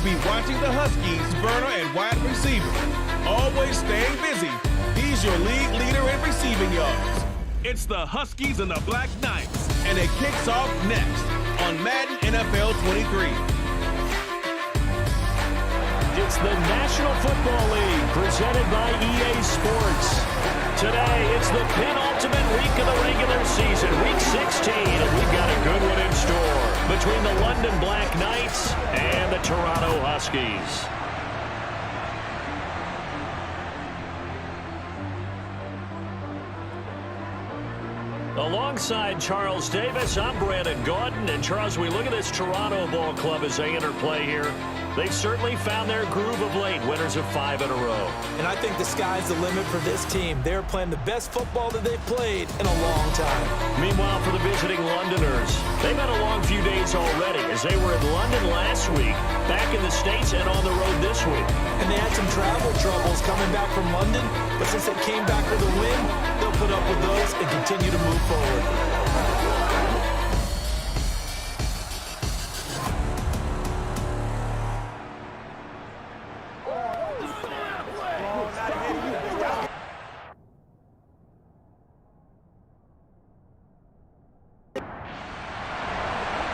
will be watching the Huskies' burner and wide receiver. Always staying busy, he's your league leader in receiving yards. It's the Huskies and the Black Knights, and it kicks off next on Madden NFL 23. It's the National Football League presented by EA Sports. Today, it's the penultimate week of the regular season, week 16, and we've got a good one in store between the London Black Knights and the Toronto Huskies. Alongside Charles Davis, I'm Brandon Gordon. And Charles, we look at this Toronto ball club as they interplay here. They've certainly found their groove of late, winners of 5 in a row. And I think the sky's the limit for this team. They're playing the best football that they've played in a long time. Meanwhile, for the visiting Londoners, they've had a long few days already as they were in London last week, back in the States, and on the road this week. And they had some travel troubles coming back from London, but since they came back with a win, they'll put up with those and continue to move forward.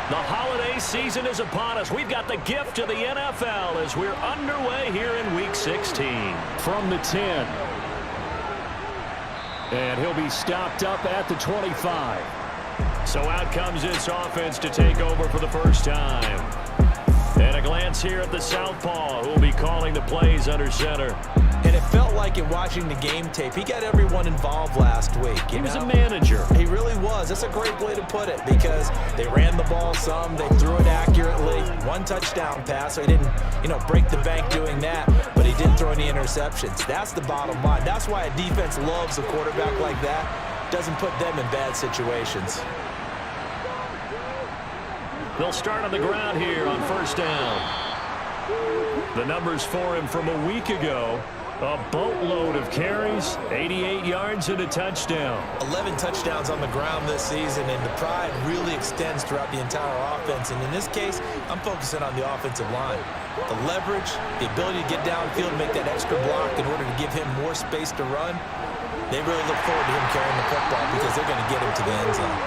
The holiday season is upon us. We've got the gift of the NFL as we're underway here in Week 16. From the 10. And he'll be stopped up at the 25. So out comes this offense to take over for the first time. And a glance here at the southpaw, who will be calling the plays under center. And it felt like in watching the game tape, he got everyone involved last week. He was a manager. He really was. That's a great way to put it because they ran the ball some, they threw it accurately. 1 touchdown pass, so he didn't, break the bank doing that, but he didn't throw any interceptions. That's the bottom line. That's why a defense loves a quarterback like that. Doesn't put them in bad situations. They'll start on the ground here on first down. The numbers for him from a week ago. A boatload of carries, 88 yards and a touchdown. 11 touchdowns on the ground this season, and the pride really extends throughout the entire offense. And in this case, I'm focusing on the offensive line. The leverage, the ability to get downfield and make that extra block in order to give him more space to run. They really look forward to him carrying the football because they're going to get him to the end zone.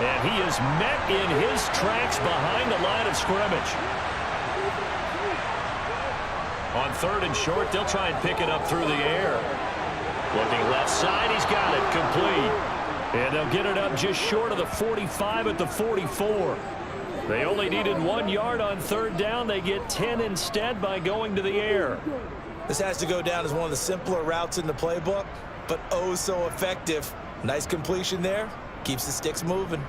And he is met in his tracks behind the line of scrimmage. On 3rd and short, they'll try and pick it up through the air. Looking left side, he's got it complete. And they'll get it up just short of the 45 at the 44. They only needed 1 yard on 3rd down. They get 10 instead by going to the air. This has to go down as one of the simpler routes in the playbook, but oh so effective. Nice completion there. Keeps the sticks moving.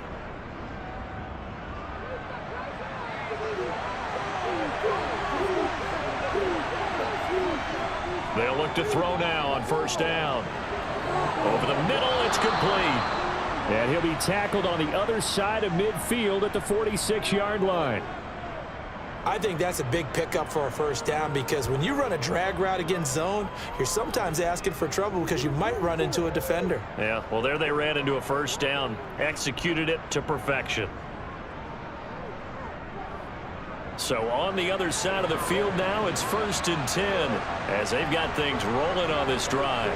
They'll look to throw now on first down. Over the middle, it's complete. And he'll be tackled on the other side of midfield at the 46-yard line. I think that's a big pickup for a first down because when you run a drag route against zone, you're sometimes asking for trouble because you might run into a defender. Yeah, well, there they ran into a first down. Executed it to perfection. So on the other side of the field now, it's 1st and 10 as they've got things rolling on this drive.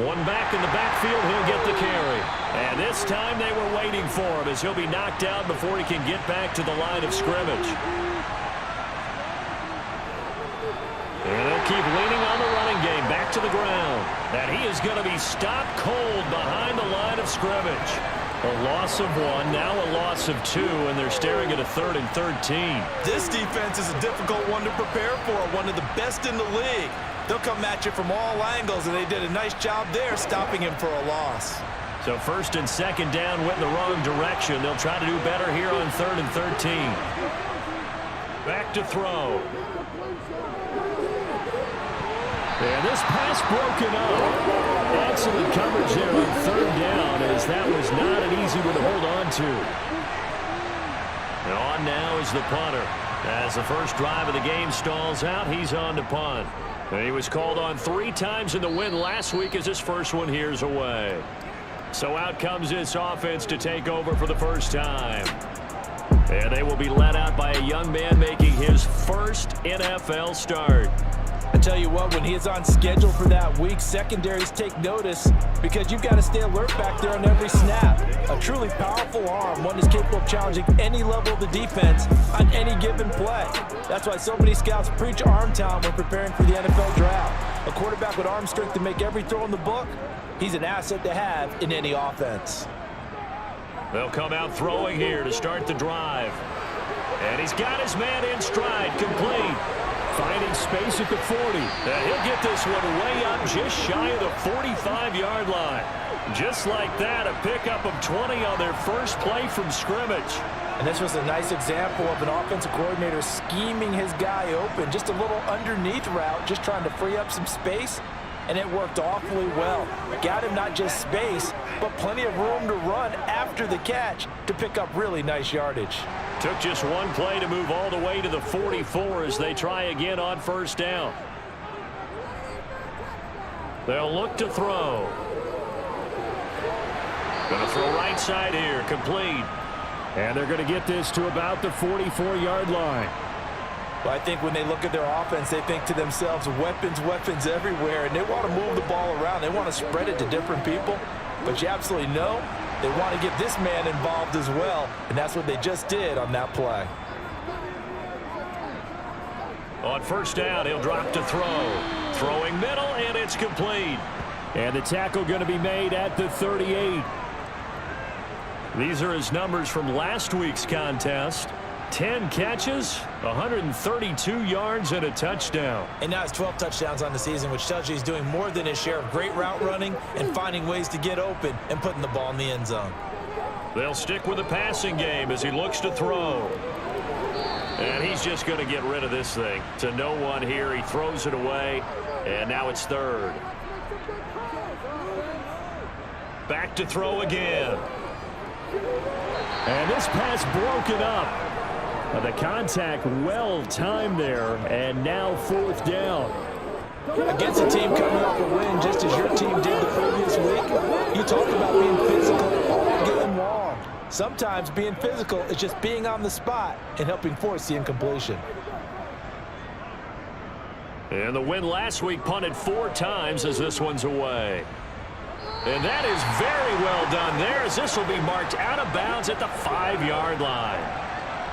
One back in the backfield, he'll get the carry. And this time they were waiting for him as he'll be knocked out before he can get back to the line of scrimmage. And they'll keep leaning on the running game back to the ground. And he is going to be stopped cold behind the line of scrimmage. A loss of 1, now a loss of 2, and they're staring at a 3rd and 13. This defense is a difficult one to prepare for, one of the best in the league. They'll come at you from all angles, and they did a nice job there stopping him for a loss. So 1st and 2nd down went in the wrong direction. They'll try to do better here on 3rd and 13. Back to throw. And this pass broken up. Excellent coverage there on 3rd down as that was not an easy one to hold on to. And on now is the punter. As the first drive of the game stalls out, he's on to punt. And he was called on 3 times in the win last week as his first one here's away. So out comes this offense to take over for the first time. And they will be led out by a young man making his first NFL start. I tell you what, when he is on schedule for that week, secondaries take notice because you've got to stay alert back there on every snap. A truly powerful arm, one is capable of challenging any level of the defense on any given play. That's why so many scouts preach arm talent when preparing for the NFL draft. A quarterback with arm strength to make every throw in the book, he's an asset to have in any offense. They'll come out throwing here to start the drive. And he's got his man in stride, complete. Finding space at the 40. And he'll get this one way up just shy of the 45-yard line. Just like that, a pickup of 20 on their first play from scrimmage. And this was a nice example of an offensive coordinator scheming his guy open. Just a little underneath route, just trying to free up some space. And it worked awfully well. Got him not just space, but plenty of room to run after the catch to pick up really nice yardage. Took just one play to move all the way to the 44 as they try again on first down. They'll look to throw. Going to throw right side here, complete. And they're going to get this to about the 44-yard line. Well, I think when they look at their offense, they think to themselves, weapons, weapons everywhere, and they want to move the ball around. They want to spread it to different people, but you absolutely know they want to get this man involved as well, and that's what they just did on that play. On first down, he'll drop to throw. Throwing middle, and it's complete. And the tackle going to be made at the 38. These are his numbers from last week's contest. 10 catches, 132 yards, and a touchdown. And now it's 12 touchdowns on the season, which tells you he's doing more than his share of great route running and finding ways to get open and putting the ball in the end zone. They'll stick with the passing game as he looks to throw. And he's just going to get rid of this thing. To no one here. He throws it away, and now it's third. Back to throw again. And this pass broken up. The contact well timed there, and now fourth down. Against a team coming off a win just as your team did the previous week, you talk about being physical all game long. Sometimes being physical is just being on the spot and helping force the incompletion. And the win last week punted 4 times as this one's away. And that is very well done there as this will be marked out of bounds at the 5-yard line.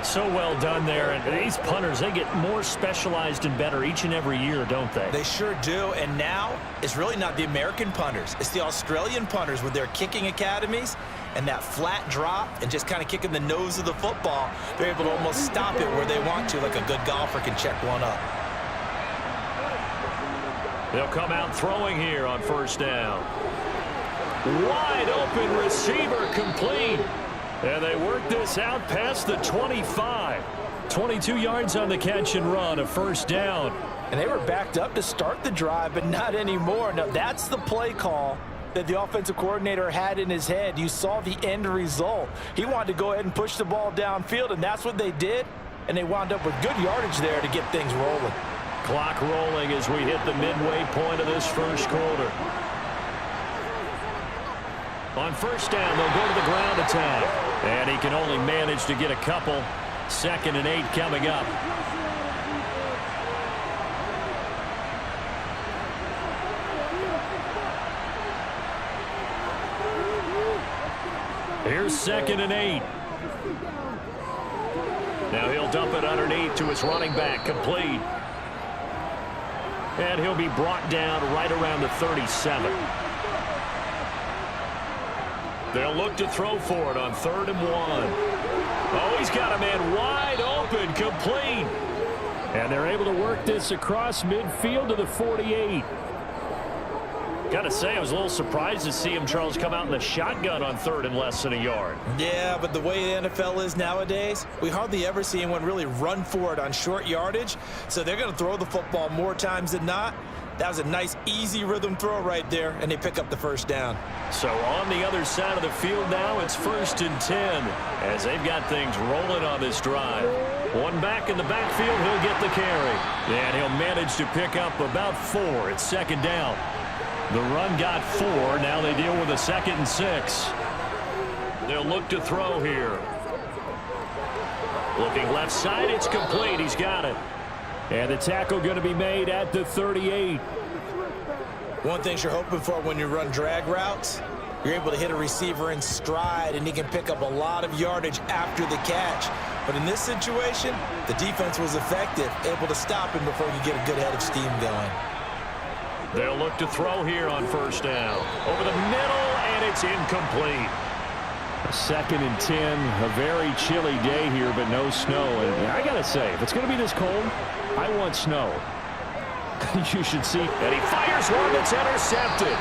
So well done there, and these punters, they get more specialized and better each and every year, don't they? They sure do, and now it's really not the American punters. It's the Australian punters with their kicking academies and that flat drop and just kind of kicking the nose of the football. They're able to almost stop it where they want to, like a good golfer can check one up. They'll come out throwing here on first down. Wide open receiver, complete. And they work this out past the 25. 22 yards on the catch and run, a first down. And they were backed up to start the drive, but not anymore. Now, that's the play call that the offensive coordinator had in his head. You saw the end result. He wanted to go ahead and push the ball downfield, and that's what they did. And they wound up with good yardage there to get things rolling. Clock rolling as we hit the midway point of this first quarter. On first down, they'll go to the ground attack. And he can only manage to get a couple. 2nd and 8 coming up. Here's 2nd and 8. Now he'll dump it underneath to his running back, complete. And he'll be brought down right around the 37. They'll look to throw for it on 3rd and 1. Oh, he's got a man wide open, complete. And they're able to work this across midfield to the 48. Got to say, I was a little surprised to see him, Charles, come out in the shotgun on 3rd and less than a yard. Yeah, but the way the NFL is nowadays, we hardly ever see anyone really run for it on short yardage. So they're going to throw the football more times than not. That was a nice, easy rhythm throw right there, and they pick up the first down. So on the other side of the field now, it's 1st and 10 as they've got things rolling on this drive. One back in the backfield, he'll get the carry. And he'll manage to pick up about 4. It's 2nd down. The run got 4. Now they deal with a 2nd and 6. They'll look to throw here. Looking left side, it's complete. He's got it. And the tackle going to be made at the 38. One thing you're hoping for when you run drag routes, you're able to hit a receiver in stride, and he can pick up a lot of yardage after the catch. But in this situation, the defense was effective, able to stop him before you get a good head of steam going. They'll look to throw here on first down. Over the middle, and it's incomplete. A 2nd and 10, a very chilly day here, but no snow. And I got to say, if it's going to be this cold, I want snow. You should see. And he fires one that's intercepted.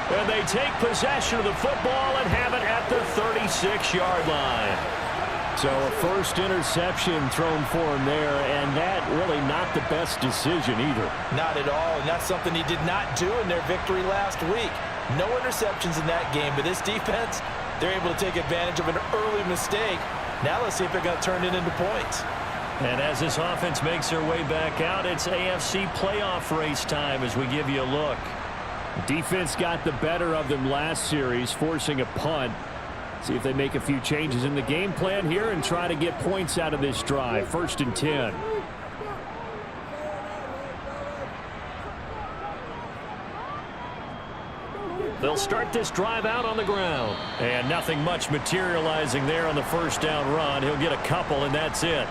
And they take possession of the football and have it at the 36-yard line. So a first interception thrown for him there, and that really not the best decision either. Not at all, and that's something he did not do in their victory last week. No interceptions in that game, but this defense, they're able to take advantage of an early mistake. Now let's see if they're going to turn it into points. And as this offense makes their way back out, it's AFC playoff race time as we give you a look. Defense got the better of them last series, forcing a punt. See if they make a few changes in the game plan here and try to get points out of this drive. 1st and 10. They'll start this drive out on the ground. And nothing much materializing there on the first down run. He'll get a couple, and that's it.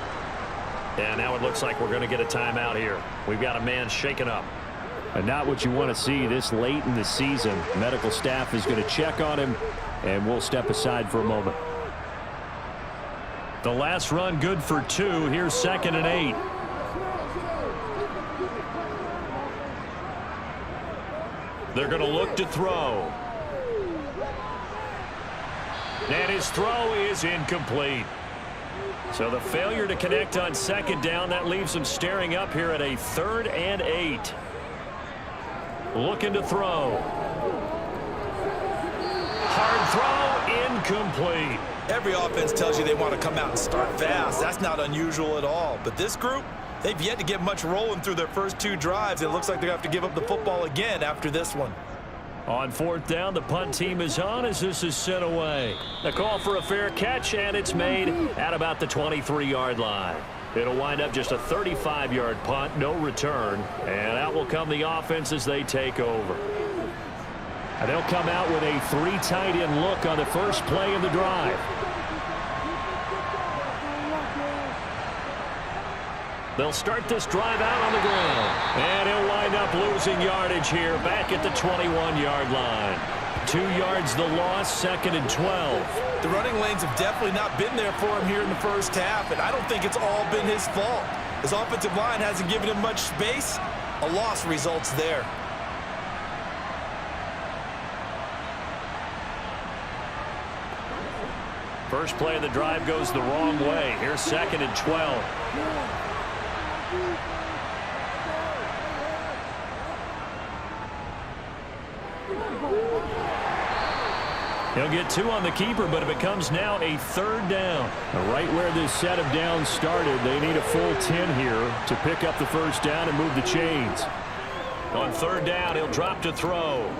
And now it looks like we're going to get a timeout here. We've got a man shaken up. And not what you want to see this late in the season. Medical staff is going to check on him, and we'll step aside for a moment. The last run good for 2. Here's 2nd and 8. They're going to look to throw. And his throw is incomplete. So the failure to connect on 2nd down, that leaves him staring up here at a 3rd and 8. Looking to throw. Hard throw, incomplete. Every offense tells you they want to come out and start fast. That's not unusual at all. But this group, they've yet to get much rolling through their first 2 drives. It looks like they're going to have to give up the football again after this one. On 4th down, the punt team is on as this is sent away. A call for a fair catch, and it's made at about the 23-yard line. It'll wind up just a 35-yard punt, no return, and out will come the offense as they take over. And they'll come out with a 3 tight end look on the first play of the drive. They'll start this drive out on the ground. And he'll wind up losing yardage here back at the 21-yard line. 2 yards the loss, 2nd and 12. The running lanes have definitely not been there for him here in the first half, and I don't think it's all been his fault. His offensive line hasn't given him much space. A loss results there. First play of the drive goes the wrong way. Here's 2nd and 12. He'll get 2 on the keeper, but it becomes now a 3rd down. Right where this set of downs started, they need a full 10 here to pick up the first down and move the chains. On 3rd down, he'll drop to throw.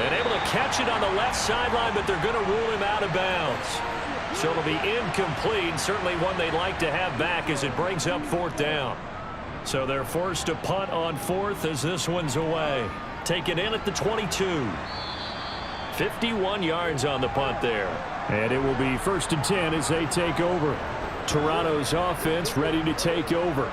And able to catch it on the left sideline, but they're going to rule him out of bounds. So it'll be incomplete, certainly one they'd like to have back as it brings up 4th down. So they're forced to punt on 4th as this one's away. Taken in at the 22. 51 yards on the punt there. And it will be 1st and 10 as they take over. Toronto's offense ready to take over.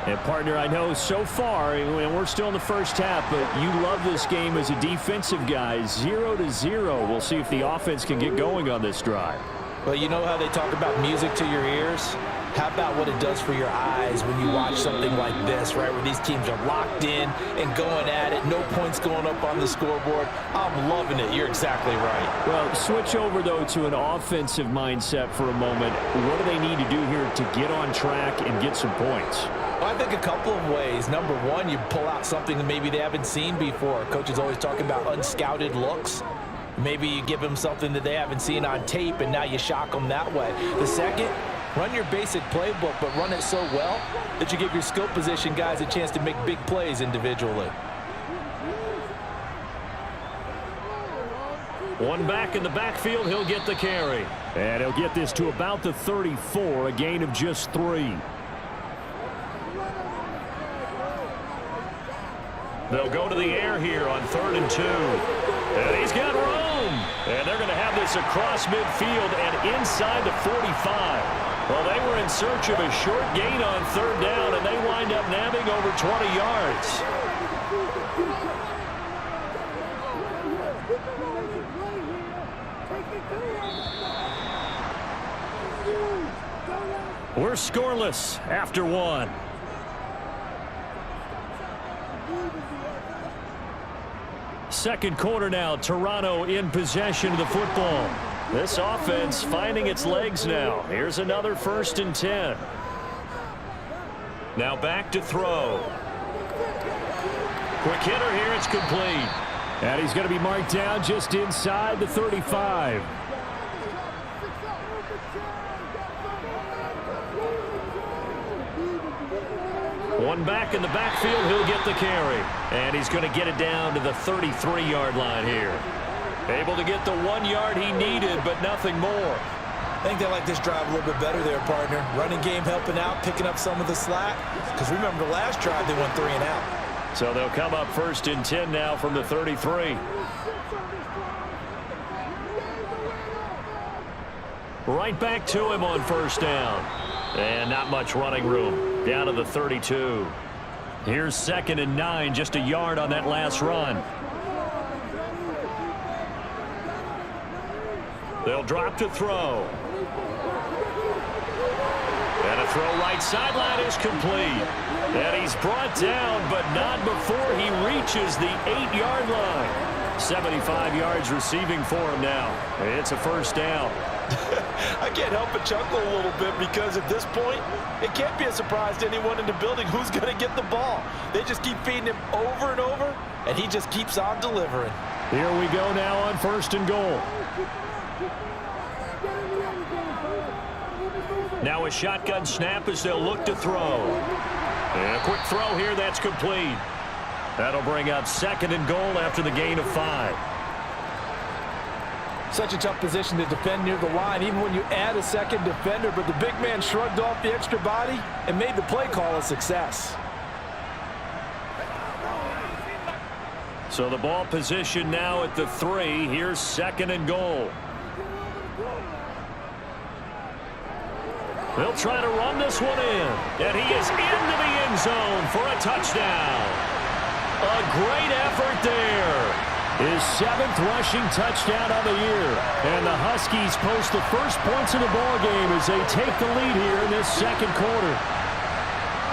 And, partner, I know so far, and we're still in the first half, but you love this game as a defensive guy. 0-0. We'll see if the offense can get going on this drive. Well, you know how they talk about music to your ears? How about what it does for your eyes when you watch something like this, right, where these teams are locked in and going at it, no points going up on the scoreboard? I'm loving it. You're exactly right. Well, switch over, though, to an offensive mindset for a moment. What do they need to do here to get on track and get some points? Well, I think a couple of ways. Number one, you pull out something that maybe they haven't seen before. Coach is always talking about unscouted looks. Maybe you give them something that they haven't seen on tape, and now you shock them that way. The second, run your basic playbook, but run it so well that you give your skill position guys a chance to make big plays individually. One back in the backfield, he'll get the carry. And he'll get this to about the 34, a gain of just 3. They'll go to the air here on 3rd and 2. And he's got room. And they're going to have this across midfield and inside the 45. Well, they were in search of a short gain on 3rd down, and they wind up nabbing over 20 yards. We're scoreless after 1. Second quarter now, Toronto in possession of the football. This offense finding its legs now. Here's another 1st and 10. Now back to throw. Quick hitter here, it's complete. And he's going to be marked down just inside the 35. One back in the backfield, he'll get the carry. And he's going to get it down to the 33-yard line here. Able to get the 1 yard he needed, but nothing more. I think they like this drive a little bit better there, partner. Running game helping out, picking up some of the slack. Because remember, the last drive, they went 3 and out. So they'll come up 1st and 10 now from the 33. Right back to him on 1st down. And not much running room. Down to the 32. Here's 2nd and 9, just a yard on that last run. They'll drop to throw. And a throw right sideline is complete. And he's brought down, but not before he reaches the 8-yard line. 75 yards receiving for him now. It's a 1st down. I can't help but chuckle a little bit because at this point, it can't be a surprise to anyone in the building who's going to get the ball. They just keep feeding him over and over, and he just keeps on delivering. Here we go now on 1st and goal. Now a shotgun snap as they'll look to throw. And a quick throw here, that's complete. That'll bring up 2nd and goal after the gain of 5. Such a tough position to defend near the line, even when you add a second defender, but the big man shrugged off the extra body and made the play call a success. So the ball position now at the 3. Here's 2nd and goal. They'll try to run this one in. And he is into the end zone for a touchdown. A great effort there. His 7th rushing touchdown of the year. And the Huskies post the first points in the ballgame as they take the lead here in this 2nd quarter.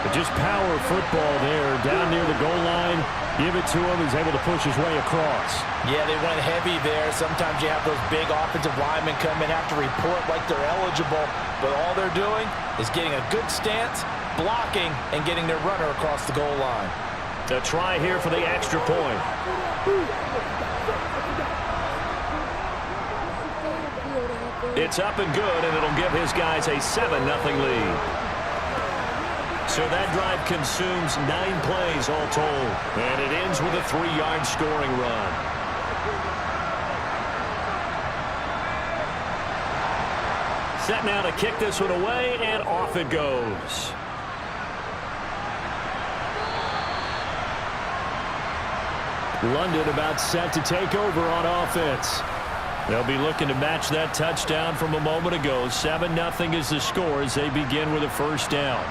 But just power football there down near the goal line. Give it to him. He's able to push his way across. Yeah, they went heavy there. Sometimes you have those big offensive linemen come in, have to report like they're eligible. But all they're doing is getting a good stance, blocking, and getting their runner across the goal line. A try here for the extra point. It's up and good, and it'll give his guys a 7-0 lead. So that drive consumes 9 plays all told. And it ends with a 3-yard scoring run. Set now to kick this one away, and off it goes. London about set to take over on offense. They'll be looking to match that touchdown from a moment ago. 7-0 is the score as they begin with a 1st down.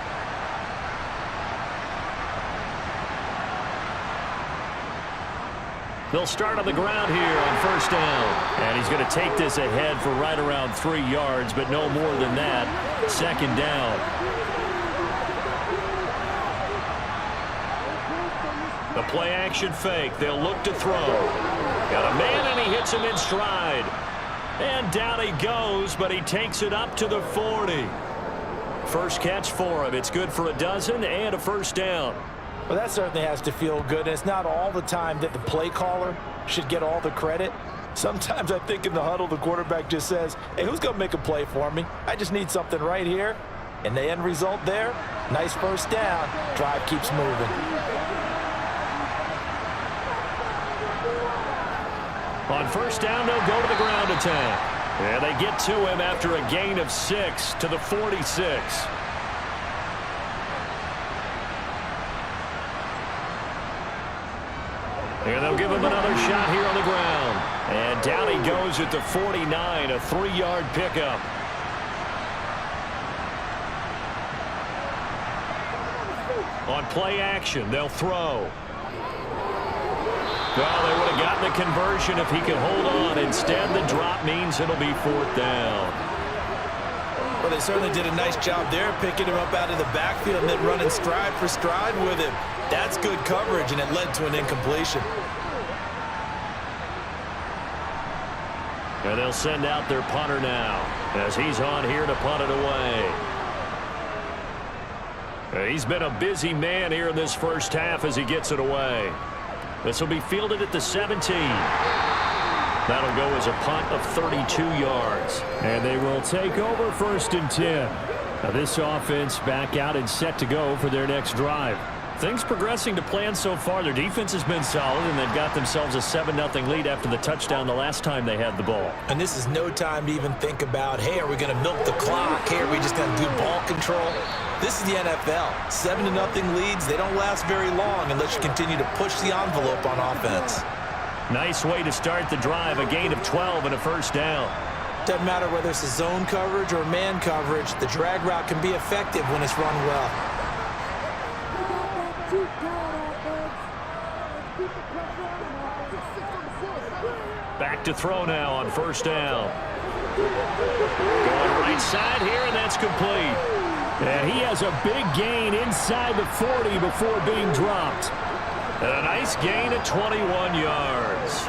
They'll start on the ground here on 1st down. And he's going to take this ahead for right around 3 yards, but no more than that. 2nd down. The play-action fake. They'll look to throw. Got a man, and he hits him in stride. And down he goes, but he takes it up to the 40. First catch for him. It's good for a dozen and a 1st down. Well, that certainly has to feel good. And it's not all the time that the play caller should get all the credit. Sometimes I think in the huddle, the quarterback just says, hey, who's going to make a play for me? I just need something right here. And the end result there, nice 1st down. Drive keeps moving. On 1st down, they'll go to the ground attack. And they get to him after a gain of 6 to the 46. And they'll give him another shot here on the ground. And down he goes at the 49, a 3-yard pickup. On play action, they'll throw. Well, they would have gotten the conversion if he could hold on. Instead, the drop means it'll be 4th down. Well, they certainly did a nice job there, picking him up out of the backfield and then running stride for stride with him. That's good coverage, and it led to an incompletion. And they'll send out their punter now as he's on here to punt it away. He's been a busy man here in this first half as he gets it away. This will be fielded at the 17. That'll go as a punt of 32 yards. And they will take over 1st and 10. Now this offense back out and set to go for their next drive. Things progressing to plan so far. Their defense has been solid, and they've got themselves a 7-0 lead after the touchdown the last time they had the ball. And this is no time to even think about, hey, are we going to milk the clock? Hey, are we just going to do ball control? This is the NFL. 7-0 leads, they don't last very long unless you continue to push the envelope on offense. Nice way to start the drive, a gain of 12 and a 1st down. Doesn't matter whether it's a zone coverage or man coverage, the drag route can be effective when it's run well. Back to throw now on 1st down. Going right side here, and that's complete. And he has a big gain inside the 40 before being dropped. And a nice gain of 21 yards.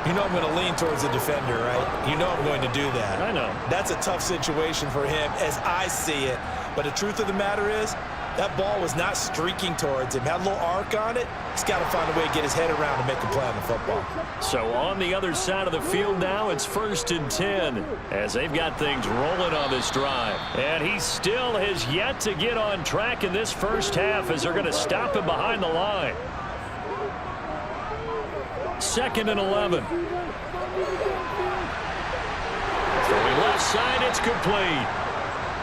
You know I'm going to lean towards the defender, right? You know I'm going to do that. I know. That's a tough situation for him as I see it. But the truth of the matter is, that ball was not streaking towards him. Had a little arc on it. He's got to find a way to get his head around and make a play on the football. So on the other side of the field now, it's 1st and 10 as they've got things rolling on this drive. And he still has yet to get on track in this first half as they're going to stop him behind the line. 2nd and 11. Throwing left side, it's complete.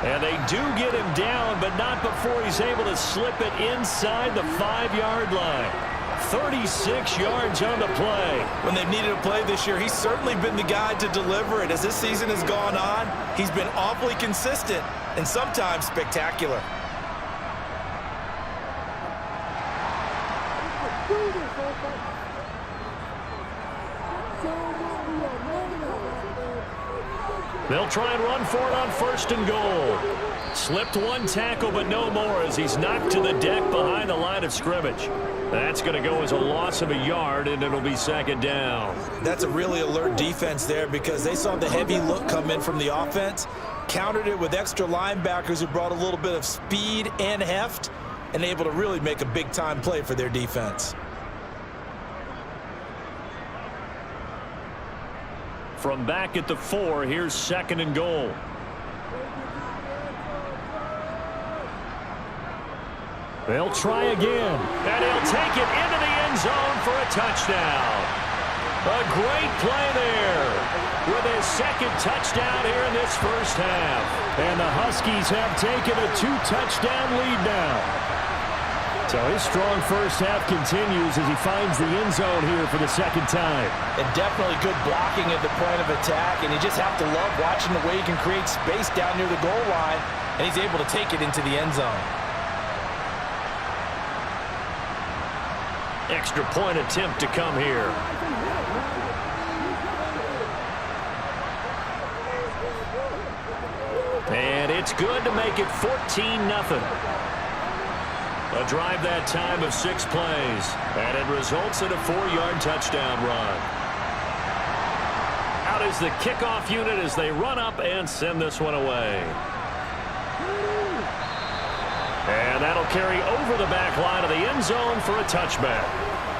And they do get him down, but not before he's able to slip it inside the 5-yard line. 36 yards on the play. When they've needed a play this year, he's certainly been the guy to deliver it. As this season has gone on, he's been awfully consistent and sometimes spectacular. They'll try and run for it on 1st and goal. Slipped one tackle, but no more as he's knocked to the deck behind the line of scrimmage. That's going to go as a loss of a yard, and it'll be 2nd down. That's a really alert defense there because they saw the heavy look come in from the offense, countered it with extra linebackers who brought a little bit of speed and heft, and able to really make a big-time play for their defense. From back at the 4, here's 2nd and goal. They'll try again, and he'll take it into the end zone for a touchdown. A great play there with his 2nd touchdown here in this first half. And the Huskies have taken a 2-touchdown lead now. So his strong first half continues as he finds the end zone here for the 2nd time. And definitely good blocking at the point of attack, and you just have to love watching the way he can create space down near the goal line, and he's able to take it into the end zone. Extra point attempt to come here. And it's good to make it 14-0. A drive that time of 6 plays, and it results in a 4-yard touchdown run. Out is the kickoff unit as they run up and send this one away. And that'll carry over the back line of the end zone for a touchback.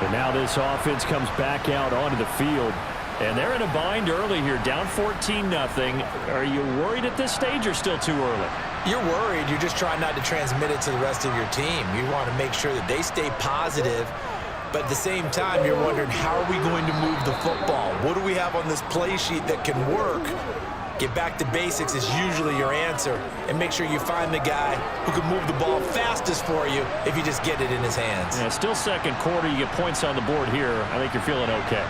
And now this offense comes back out onto the field. And they're in a bind early here, down 14-0. Are you worried at this stage or still too early? You're worried. You're just trying not to transmit it to the rest of your team. You want to make sure that they stay positive But at the same time, you're wondering, how are we going to move the football? What do we have on this play sheet that can work? Get back to basics is usually your answer. And make sure you find the guy who can move the ball fastest for you if you just get it in his hands. Yeah, still second quarter. You get points on the board here. I think you're feeling okay.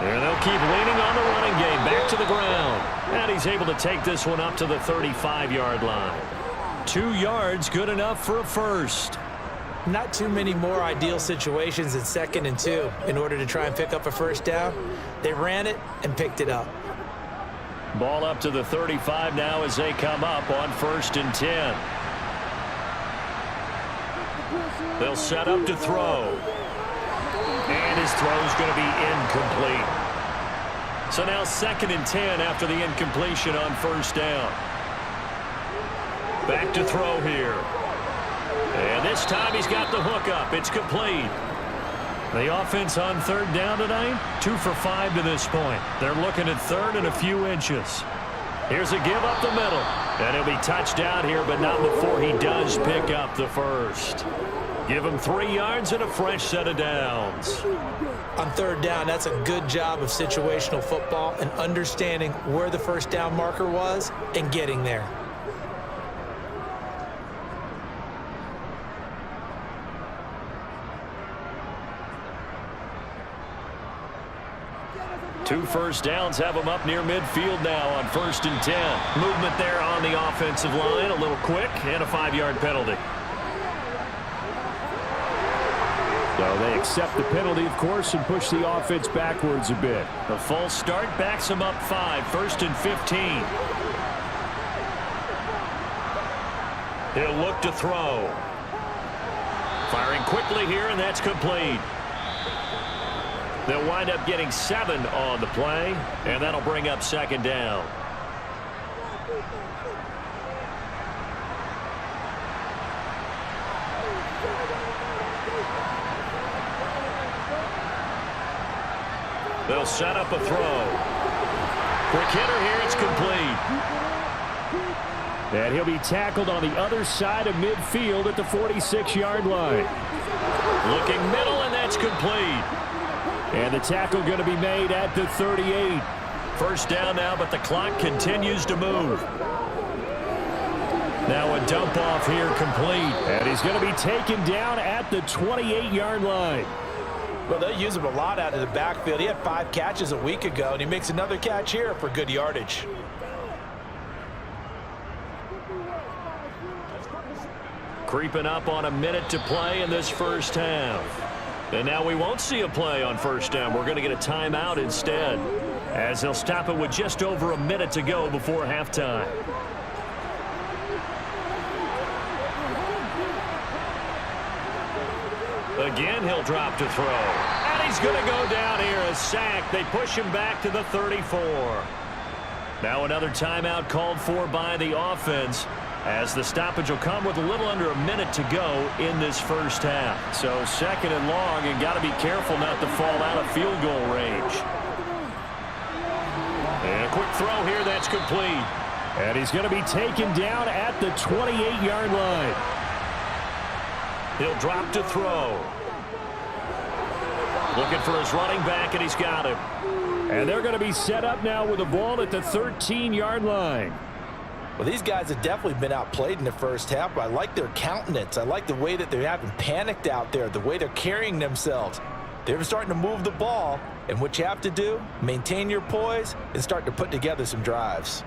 And they'll keep leaning on the running game. Back to the ground. And he's able to take this one up to the 35-yard line. 2 yards, good enough for a first. Not too many more ideal situations in 2nd and 2 in order to try and pick up a first down. They ran it and picked it up. Ball up to the 35 now as they come up on 1st and 10. They'll set up to throw. And his throw's going to be incomplete. So now 2nd and 10 after the incompletion on 1st down. Back to throw here. And this time he's got the hook up. It's complete. The offense on 3rd down tonight, 2 for 5 to this point. They're looking at 3rd and a few inches. Here's a give up the middle. And he'll be touched down here, but not before he does pick up the first. Give him 3 yards and a fresh set of downs. On 3rd down, that's a good job of situational football and understanding where the first down marker was and getting there. Two first downs have them up near midfield now on 1st and 10. Movement there on the offensive line, a little quick, and a 5-yard penalty. So they accept the penalty, of course, and push the offense backwards a bit. The false start backs them up 5, 1st and 15. He'll look to throw. Firing quickly here, and that's complete. They'll wind up getting 7 on the play, and that'll bring up 2nd down. They'll set up a throw. Quick hitter here, it's complete. And he'll be tackled on the other side of midfield at the 46-yard line. Looking middle, and that's complete. And the tackle going to be made at the 38. First down now, but the clock continues to move. Now a dump off here complete. And he's going to be taken down at the 28-yard line. Well, they'll use him a lot out of the backfield. He had 5 catches a week ago, and he makes another catch here for good yardage. Creeping up on a minute to play in this first half. And now we won't see a play on first down. We're going to get a timeout instead, as they'll stop it with just over a minute to go before halftime. Again, he'll drop to throw. And he's going to go down here, a sack. They push him back to the 34. Now another timeout called for by the offense, as the stoppage will come with a little under a minute to go in this first half. So 2nd and long, and got to be careful not to fall out of field goal range. And a quick throw here, that's complete. And he's going to be taken down at the 28-yard line. He'll drop to throw. Looking for his running back, and he's got him. And they're going to be set up now with the ball at the 13-yard line. Well, these guys have definitely been outplayed in the first half, but I like their countenance. I like the way that they're having panicked out there, the way they're carrying themselves. They're starting to move the ball, and what you have to do, maintain your poise and start to put together some drives.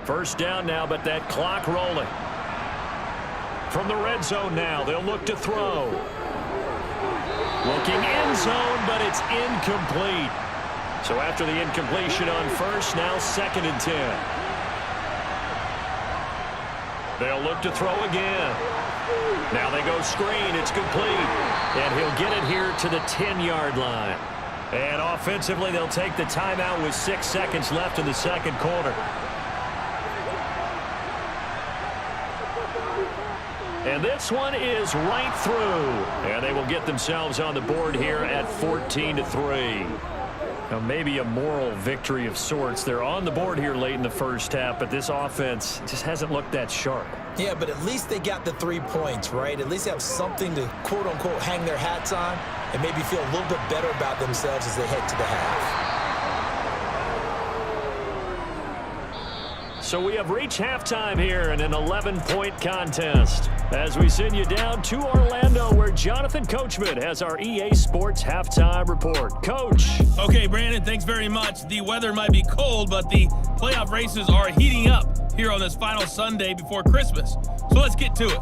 First down now, but that clock rolling. From the red zone now, they'll look to throw. Looking end zone, but it's incomplete. So after the incompletion on first, now 2nd and 10. They'll look to throw again. Now they go screen. It's complete. And he'll get it here to the 10-yard line. And offensively, they'll take the timeout with 6 seconds left in the second quarter. And this one is right through. And they will get themselves on the board here at 14-3. Now, maybe a moral victory of sorts. They're on the board here late in the first half, but this offense just hasn't looked that sharp. Yeah, but at least they got the 3 points, right? At least they have something to, quote-unquote, hang their hats on and maybe feel a little bit better about themselves as they head to the half. So we have reached halftime here in an 11-point contest as we send you down to Orlando where Jonathan Coachman has our EA Sports halftime report. Coach. Okay, Brandon, thanks very much. The weather might be cold, but the playoff races are heating up here on this final Sunday before Christmas. So let's get to it.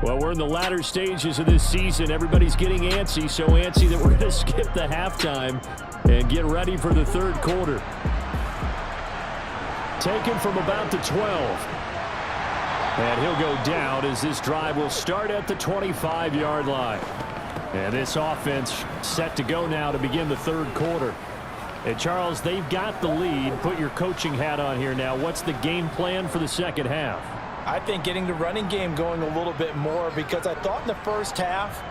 Well, we're in the latter stages of this season. Everybody's getting antsy, so antsy that we're going to skip the halftime and get ready for the third quarter. Taken from about the 12. And he'll go down as this drive will start at the 25-yard line. And this offense set to go now to begin the third quarter. And Charles, they've got the lead. Put your coaching hat on here now. What's the game plan for the second half? I think getting the running game going a little bit more because I thought in the first half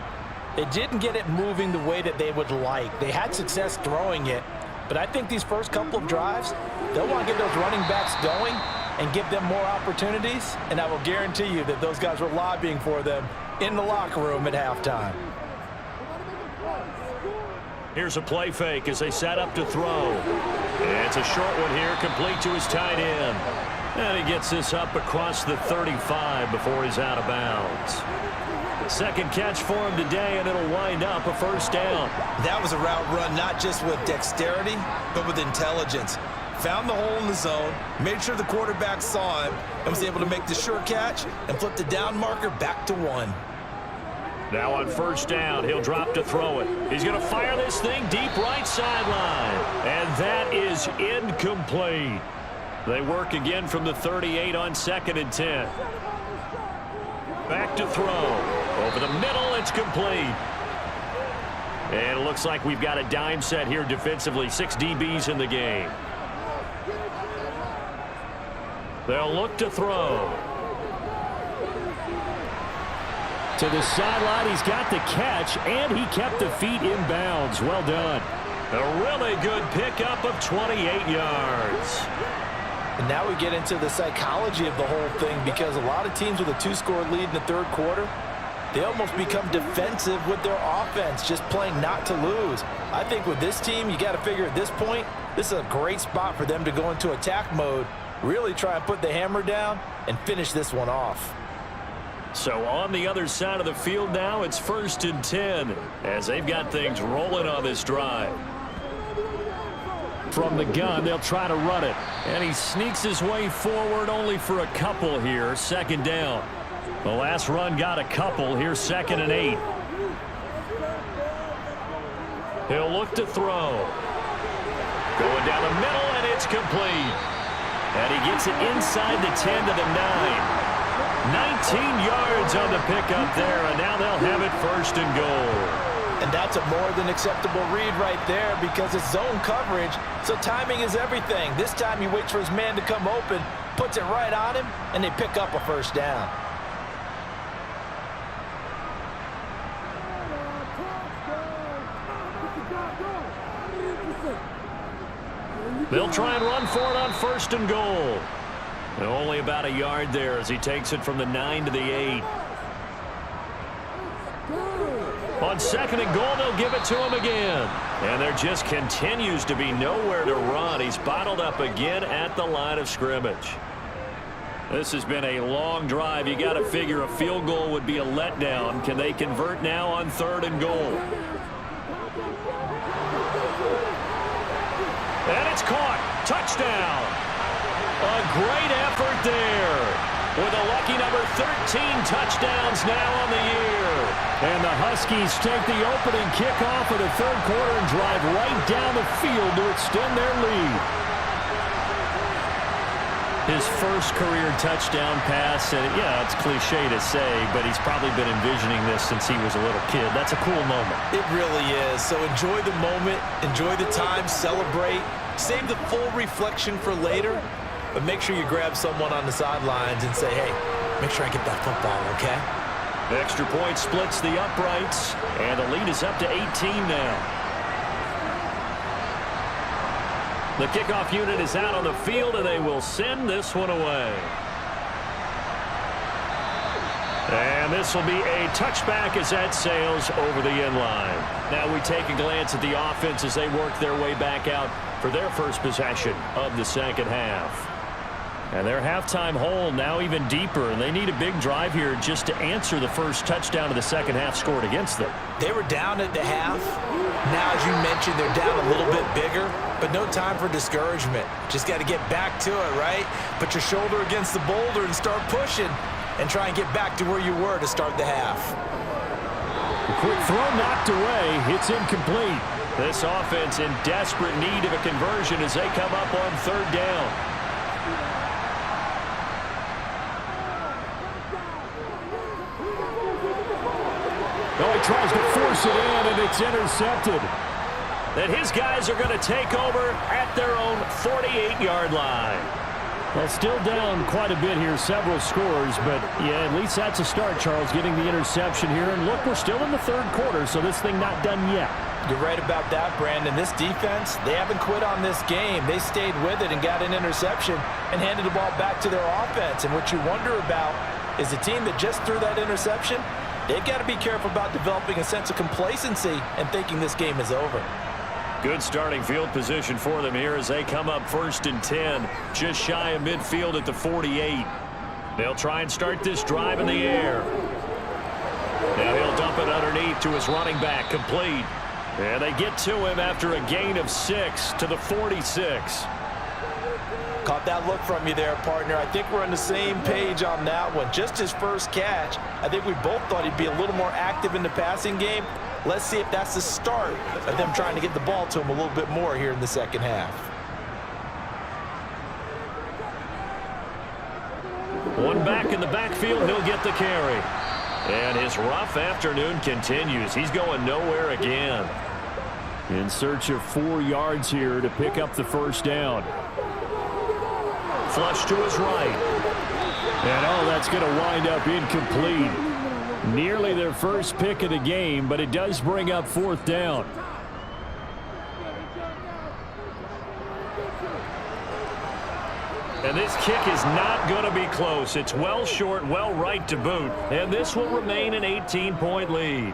they didn't get it moving the way that they would like. They had success throwing it, but I think these first couple of drives, they'll want to get those running backs going and give them more opportunities, and I will guarantee you that those guys were lobbying for them in the locker room at halftime. Here's a play fake as they set up to throw. And it's a short one here, complete to his tight end. And he gets this up across the 35 before he's out of bounds. Second catch for him today, and it'll wind up a first down. That was a route run not just with dexterity, but with intelligence. Found the hole in the zone, made sure the quarterback saw him, and was able to make the sure catch and flip the down marker back to 1. Now on first down, he'll drop to throw it. He's going to fire this thing deep right sideline. And that is incomplete. They work again from the 38 on 2nd and 10. Back to throw. Over the middle, it's complete. And it looks like we've got a dime set here defensively. 6 DBs in the game. They'll look to throw. To the sideline, he's got the catch, and he kept the feet in bounds. Well done. A really good pickup of 28 yards. And now we get into the psychology of the whole thing because a lot of teams with a 2-score lead in the third quarter, they almost become defensive with their offense, just playing not to lose. I think with this team, you got to figure at this point, this is a great spot for them to go into attack mode, really try and put the hammer down and finish this one off. So on the other side of the field now, it's 1st and 10 as they've got things rolling on this drive. From the gun, they'll try to run it. And he sneaks his way forward only for a couple here. 2nd down. The last run got a couple. Here's 2nd and 8. He'll look to throw. Going down the middle, and it's complete. And he gets it inside the 10 to the 9. 19 yards on the pickup there, and now they'll have it 1st and goal. And that's a more than acceptable read right there because it's zone coverage, so timing is everything. This time he waits for his man to come open, puts it right on him, and they pick up a 1st down. They'll try and run for it on 1st and goal. And only about a yard there as he takes it from the 9 to the 8. On 2nd and goal, they'll give it to him again. And there just continues to be nowhere to run. He's bottled up again at the line of scrimmage. This has been a long drive. You got to figure a field goal would be a letdown. Can they convert now on 3rd and goal? And it's caught. Touchdown. A great effort there. With a lucky number 13 touchdowns now on the year. And the Huskies take the opening kickoff of the third quarter and drive right down the field to extend their lead. His first career touchdown pass, and yeah, it's cliche to say, but he's probably been envisioning this since he was a little kid. That's a cool moment. It really is. So enjoy the moment, enjoy the time, celebrate, save the full reflection for later, but make sure you grab someone on the sidelines and say, hey, make sure I get that football, okay? The extra point splits the uprights, and the lead is up to 18 now. The kickoff unit is out on the field, and they will send this one away. And this will be a touchback as that sails over the end line. Now we take a glance at the offense as they work their way back out for their first possession of the second half. And their halftime hole now even deeper, and they need a big drive here just to answer the first touchdown of the second half scored against them. They were down at the half. Now, as you mentioned, they're down a little bit bigger, but no time for discouragement. Just got to get back to it, right? Put your shoulder against the boulder and start pushing and try and get back to where you were to start the half. A quick throw knocked away. It's incomplete. This offense in desperate need of a conversion as they come up on third down. Oh, he tries to force it in, and it's intercepted. And his guys are going to take over at their own 48-yard line. Well, still down quite a bit here, several scores, but yeah, at least that's a start, Charles, getting the interception here. And look, we're still in the third quarter, so this thing not done yet. You're right about that, Brandon. This defense, they haven't quit on this game. They stayed with it and got an interception and handed the ball back to their offense. And what you wonder about is the team that just threw that interception, they've got to be careful about developing a sense of complacency and thinking this game is over. Good starting field position for them here as they come up 1st and 10, just shy of midfield at the 48. They'll try and start this drive in the air. Now he'll dump it underneath to his running back, complete. And they get to him after a gain of 6 to the 46. Caught that look from you there, partner. I think we're on the same page on that one. Just his first catch. I think we both thought he'd be a little more active in the passing game. Let's see if that's the start of them trying to get the ball to him a little bit more here in the second half. One back in the backfield, he'll get the carry. And his rough afternoon continues. He's going nowhere again. In search of 4 yards here to pick up the first down. Flush to his right. And oh, that's going to wind up incomplete. Nearly their first pick of the game, but it does bring up 4th down. And this kick is not going to be close. It's well short, well right to boot. And this will remain an 18-point lead.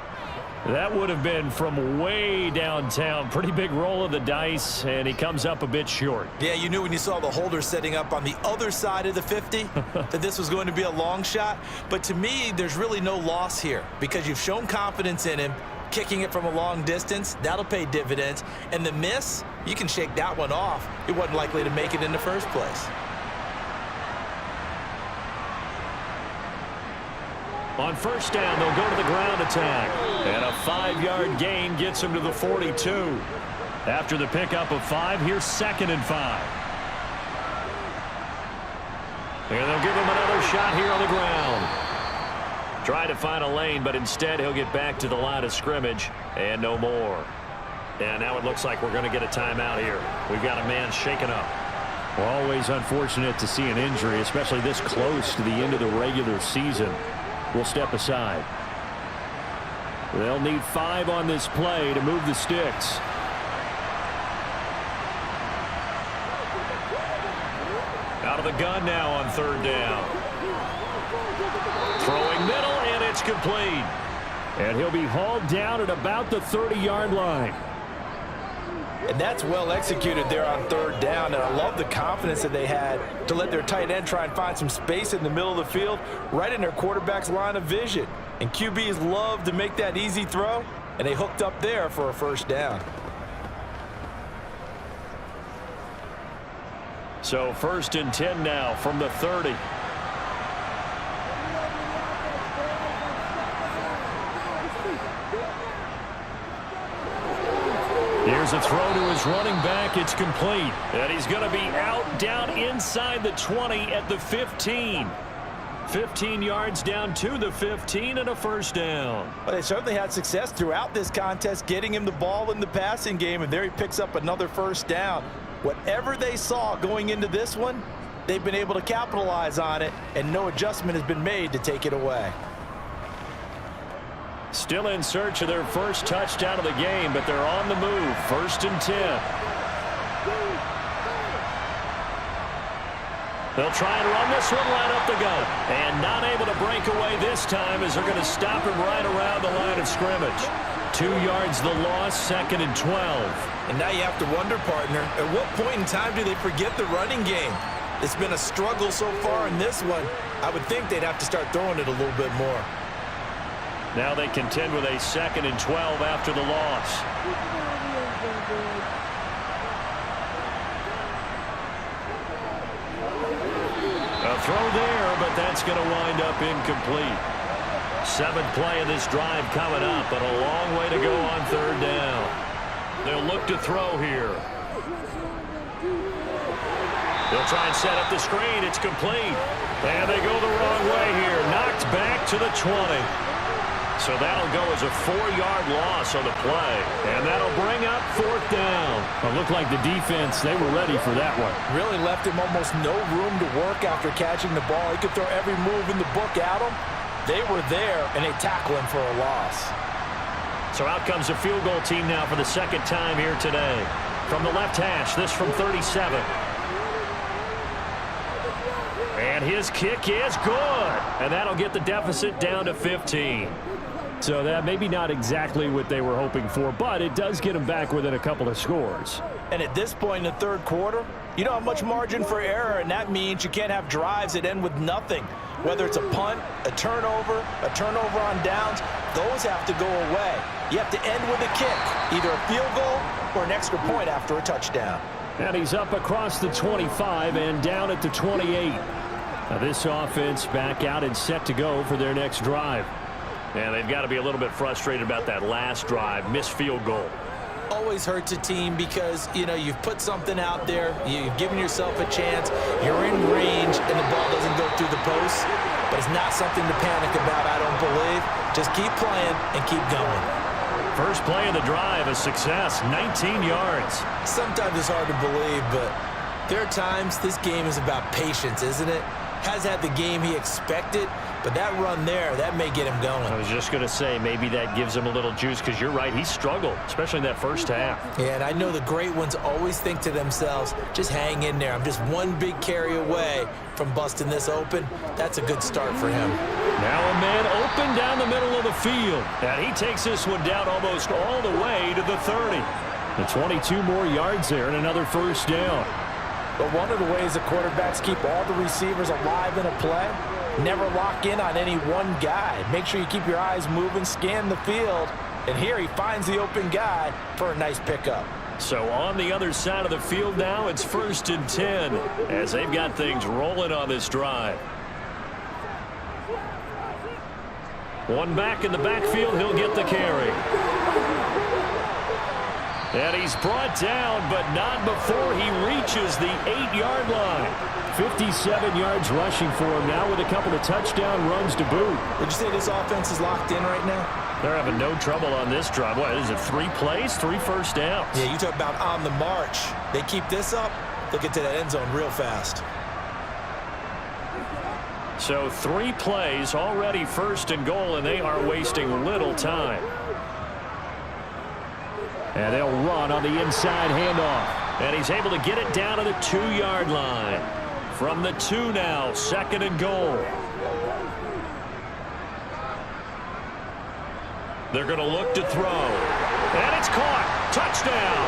That would have been from way downtown. Pretty big roll of the dice, and he comes up a bit short. Yeah, you knew when you saw the holder setting up on the other side of the 50 that this was going to be a long shot. But to me, there's really no loss here because you've shown confidence in him. Kicking it from a long distance, that'll pay dividends. And the miss, you can shake that one off. It wasn't likely to make it in the first place. On first down, they'll go to the ground attack. And a 5-yard gain gets him to the 42. After the pickup of 5, here's 2nd and 5. And they'll give him another shot here on the ground. Try to find a lane, but instead he'll get back to the line of scrimmage and no more. And now it looks like we're going to get a timeout here. We've got a man shaken up. Well, always unfortunate to see an injury, especially this close to the end of the regular season. We'll step aside. They'll need 5 on this play to move the sticks. Out of the gun now on 3rd down. Throwing middle, and it's complete. And he'll be hauled down at about the 30-yard line. And that's well executed there on 3rd down. And I love the confidence that they had to let their tight end try and find some space in the middle of the field, right in their quarterback's line of vision. And QBs love to make that easy throw, and they hooked up there for a first down. So 1st and 10 now from the 30. Here's a throw to his running back. It's complete. And he's going to be out down inside the 20 at the 15. 15 yards down to the 15 and a first down. Well, they certainly had success throughout this contest getting him the ball in the passing game, and there he picks up another first down. Whatever they saw going into this one, they've been able to capitalize on it, and no adjustment has been made to take it away. Still in search of their first touchdown of the game, but they're on the move. 1st and 10. They'll try and run this one right up the gut. And not able to break away this time as they're going to stop him right around the line of scrimmage. 2 yards the loss, 2nd and 12. And now you have to wonder, partner, at what point in time do they forget the running game? It's been a struggle so far in this one. I would think they'd have to start throwing it a little bit more. Now they contend with a 2nd and 12 after the loss. A throw there, but that's going to wind up incomplete. 7th play of this drive coming up, but a long way to go on 3rd down. They'll look to throw here. They'll try and set up the screen. It's complete. And they go the wrong way here. Knocked back to the 20. So that'll go as a 4-yard loss on the play. And that'll bring up 4th down. It looked like the defense, they were ready for that one. Really left him almost no room to work after catching the ball. He could throw every move in the book at him. They were there, and they tackle him for a loss. So out comes a field goal team now for the 2nd time here today. From the left hash, this from 37. And his kick is good. And that'll get the deficit down to 15. So that maybe not exactly what they were hoping for, but it does get them back within a couple of scores. And at this point in the 3rd quarter, you don't have much margin for error, and that means you can't have drives that end with nothing. Whether it's a punt, a turnover on downs, those have to go away. You have to end with a kick, either a field goal or an extra point after a touchdown. And he's up across the 25 and down at the 28. Now this offense back out and set to go for their next drive. And they've got to be a little bit frustrated about that last drive, missed field goal. Always hurts a team because, you know, you've put something out there, you've given yourself a chance, you're in range, and the ball doesn't go through the post. But it's not something to panic about, I don't believe. Just keep playing and keep going. First play of the drive, a success, 19 yards. Sometimes it's hard to believe, but there are times this game is about patience, isn't it? Has had the game he expected, but that run there, that may get him going. I was just going to say, maybe that gives him a little juice, because you're right, he struggled, especially in that first half. Yeah, and I know the great ones always think to themselves, just hang in there. I'm just one big carry away from busting this open. That's a good start for him. Now a man open down the middle of the field. And he takes this one down almost all the way to the 30. The 22 more yards there and another first down. But one of the ways the quarterbacks keep all the receivers alive in a play, never lock in on any one guy. Make sure you keep your eyes moving, scan the field. And here he finds the open guy for a nice pickup. So on the other side of the field now, it's 1st and 10 as they've got things rolling on this drive. One back in the backfield, he'll get the carry. And he's brought down, but not before he reaches the 8-yard line. 57 yards rushing for him now with a couple of touchdown runs to boot. Would you say this offense is locked in right now? They're having no trouble on this drive. What is it, 3 plays, 3 first downs? Yeah, you talk about on the march. They keep this up, they'll get to that end zone real fast. So 3 plays, already 1st and goal, and they are wasting little time. And they'll run on the inside handoff. And he's able to get it down to the 2-yard line. From the 2 now, 2nd and goal. They're going to look to throw. And it's caught. Touchdown.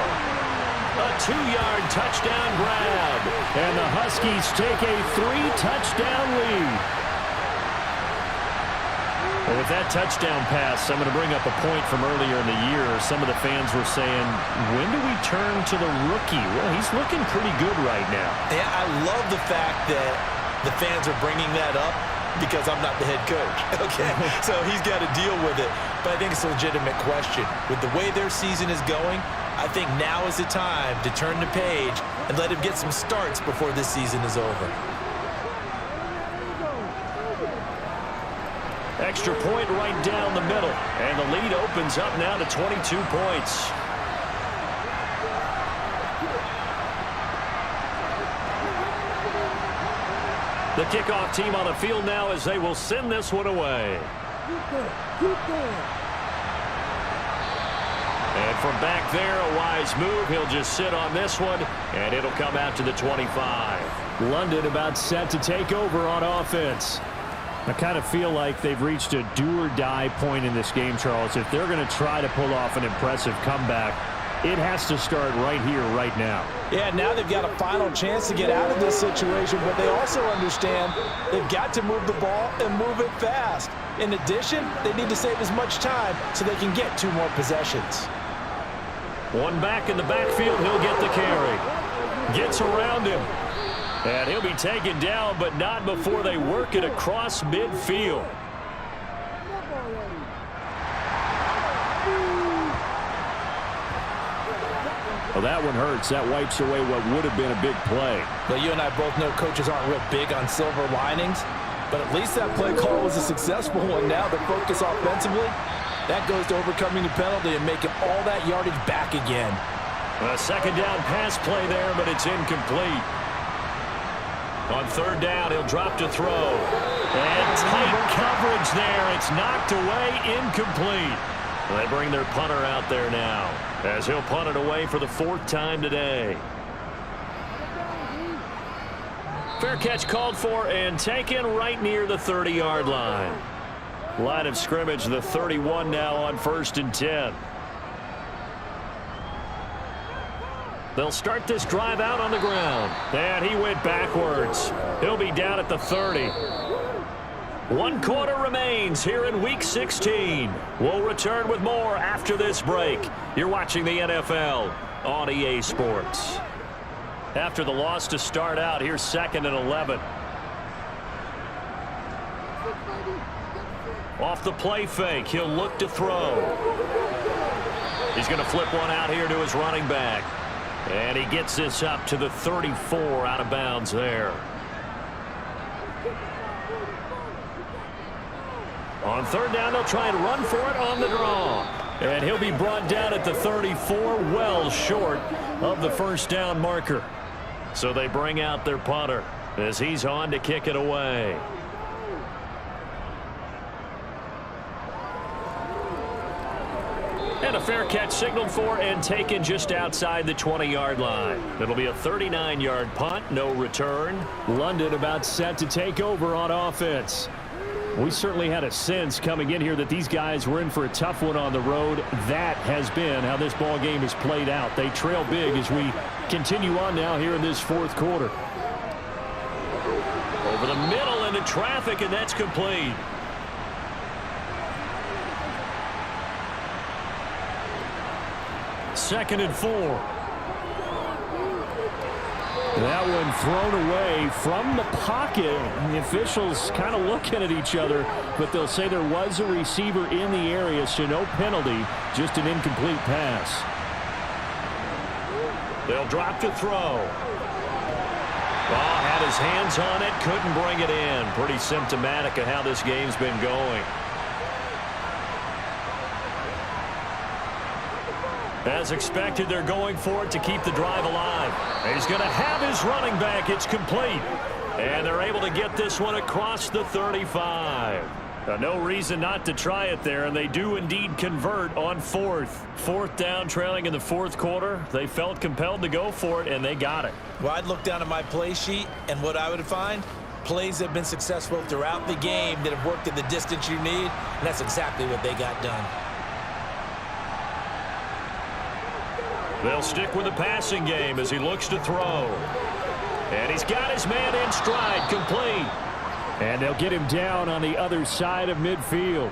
A 2-yard touchdown grab. And the Huskies take a 3-touchdown lead. Well, with that touchdown pass, I'm going to bring up a point from earlier in the year. Some of the fans were saying, when do we turn to the rookie? Well, he's looking pretty good right now. Yeah, I love the fact that the fans are bringing that up because I'm not the head coach, okay? So he's got to deal with it. But I think it's a legitimate question. With the way their season is going, I think now is the time to turn the page and let him get some starts before this season is over. Extra point right down the middle. And the lead opens up now to 22 points. The kickoff team on the field now as they will send this one away. And from back there, a wise move. He'll just sit on this one, and it'll come out to the 25. London about set to take over on offense. I kind of feel like they've reached a do-or-die point in this game, Charles. If they're going to try to pull off an impressive comeback, it has to start right here, right now. Yeah, now they've got a final chance to get out of this situation, but they also understand they've got to move the ball and move it fast. In addition, they need to save as much time so they can get 2 more possessions. One back in the backfield, he'll get the carry. Gets around him. And he'll be taken down, but not before they work it across midfield. Well, that one hurts. That wipes away what would have been a big play. Well, you and I both know coaches aren't real big on silver linings, but at least that play call was a successful one. Now the focus offensively, that goes to overcoming the penalty and making all that yardage back again. A second down pass play there, but it's incomplete. On third down, he'll drop to throw. And tight coverage there. It's knocked away, incomplete. They bring their punter out there now, as he'll punt it away for the 4th time today. Fair catch called for and taken right near the 30-yard line. Line of scrimmage, the 31 now on 1st and 10. They'll start this drive out on the ground. And he went backwards. He'll be down at the 30. 1 quarter remains here in Week 16. We'll return with more after this break. You're watching the NFL on EA Sports. After the loss to start out, here's 2nd and 11. Off the play fake, he'll look to throw. He's going to flip one out here to his running back. And he gets this up to the 34 out of bounds there. On third down, they'll try and run for it on the draw. And he'll be brought down at the 34, well short of the first down marker. So they bring out their punter as he's on to kick it away. And a fair catch signaled for and taken just outside the 20-yard line. It'll be a 39-yard punt, no return. London about set to take over on offense. We certainly had a sense coming in here that these guys were in for a tough one on the road. That has been how this ball game has played out. They trail big as we continue on now here in this 4th quarter. Over the middle into traffic, and that's complete. Second and 4. That one thrown away from the pocket. The officials kind of looking at each other, but they'll say there was a receiver in the area, so no penalty, just an incomplete pass. They'll drop to throw. Ball had his hands on it, couldn't bring it in. Pretty symptomatic of how this game's been going. As expected, they're going for it to keep the drive alive. He's going to have his running back. It's complete. And they're able to get this one across the 35. No reason not to try it there, and they do indeed convert on 4th. 4th down, trailing in the 4th quarter. They felt compelled to go for it, and they got it. Well, I'd look down at my play sheet, and what I would find, plays that have been successful throughout the game that have worked at the distance you need, and that's exactly what they got done. They'll stick with the passing game as he looks to throw. And he's got his man in stride, complete. And they'll get him down on the other side of midfield.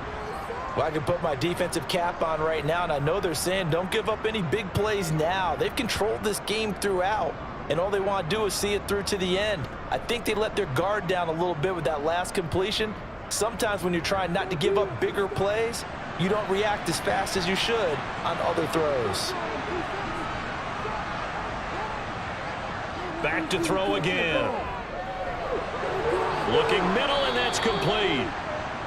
Well, I can put my defensive cap on right now, and I know they're saying don't give up any big plays now. They've controlled this game throughout, and all they want to do is see it through to the end. I think they let their guard down a little bit with that last completion. Sometimes when you're trying not to give up bigger plays, you don't react as fast as you should on other throws. Back to throw again. Looking middle, and that's complete.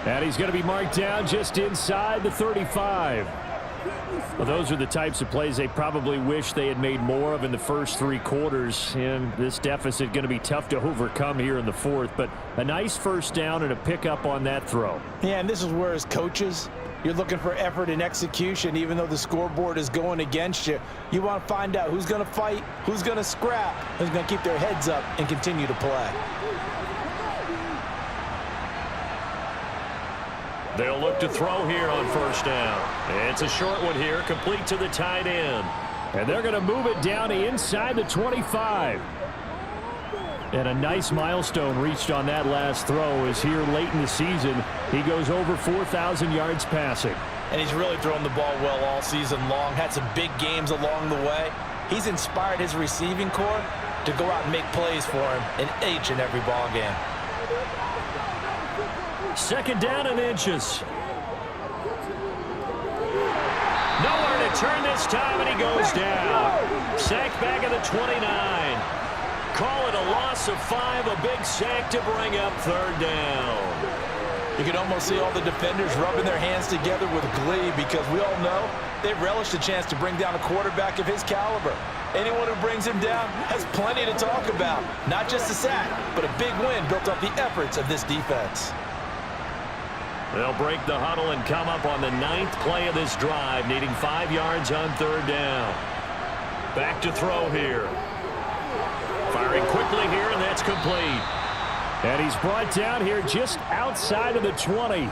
And he's going to be marked down just inside the 35. Well, those are the types of plays they probably wish they had made more of in the first 3 quarters. And this deficit going to be tough to overcome here in the 4th. But a nice first down and a pickup on that throw. Yeah, and this is where as coaches, You're looking for effort and execution, even though the scoreboard is going against you. You want to find out who's going to fight, who's going to scrap, who's going to keep their heads up and continue to play. They'll look to throw here on first down. It's a short one here, complete to the tight end. And they're going to move it down to inside the 25. And a nice milestone reached on that last throw as here late in the season, he goes over 4,000 yards passing. And he's really thrown the ball well all season long, had some big games along the way. He's inspired his receiving corps to go out and make plays for him in each and every ball game. Second down and inches. Nowhere to turn this time, and he goes down. Sacked back at the 29. Call it a loss of 5, a big sack to bring up third down. You can almost see all the defenders rubbing their hands together with glee because we all know they relish the chance to bring down a quarterback of his caliber. Anyone who brings him down has plenty to talk about. Not just a sack, but a big win built off the efforts of this defense. They'll break the huddle and come up on the 9th play of this drive, needing 5 yards on third down. Back to throw here. Firing quickly here, and that's complete. And he's brought down here just outside of the 20.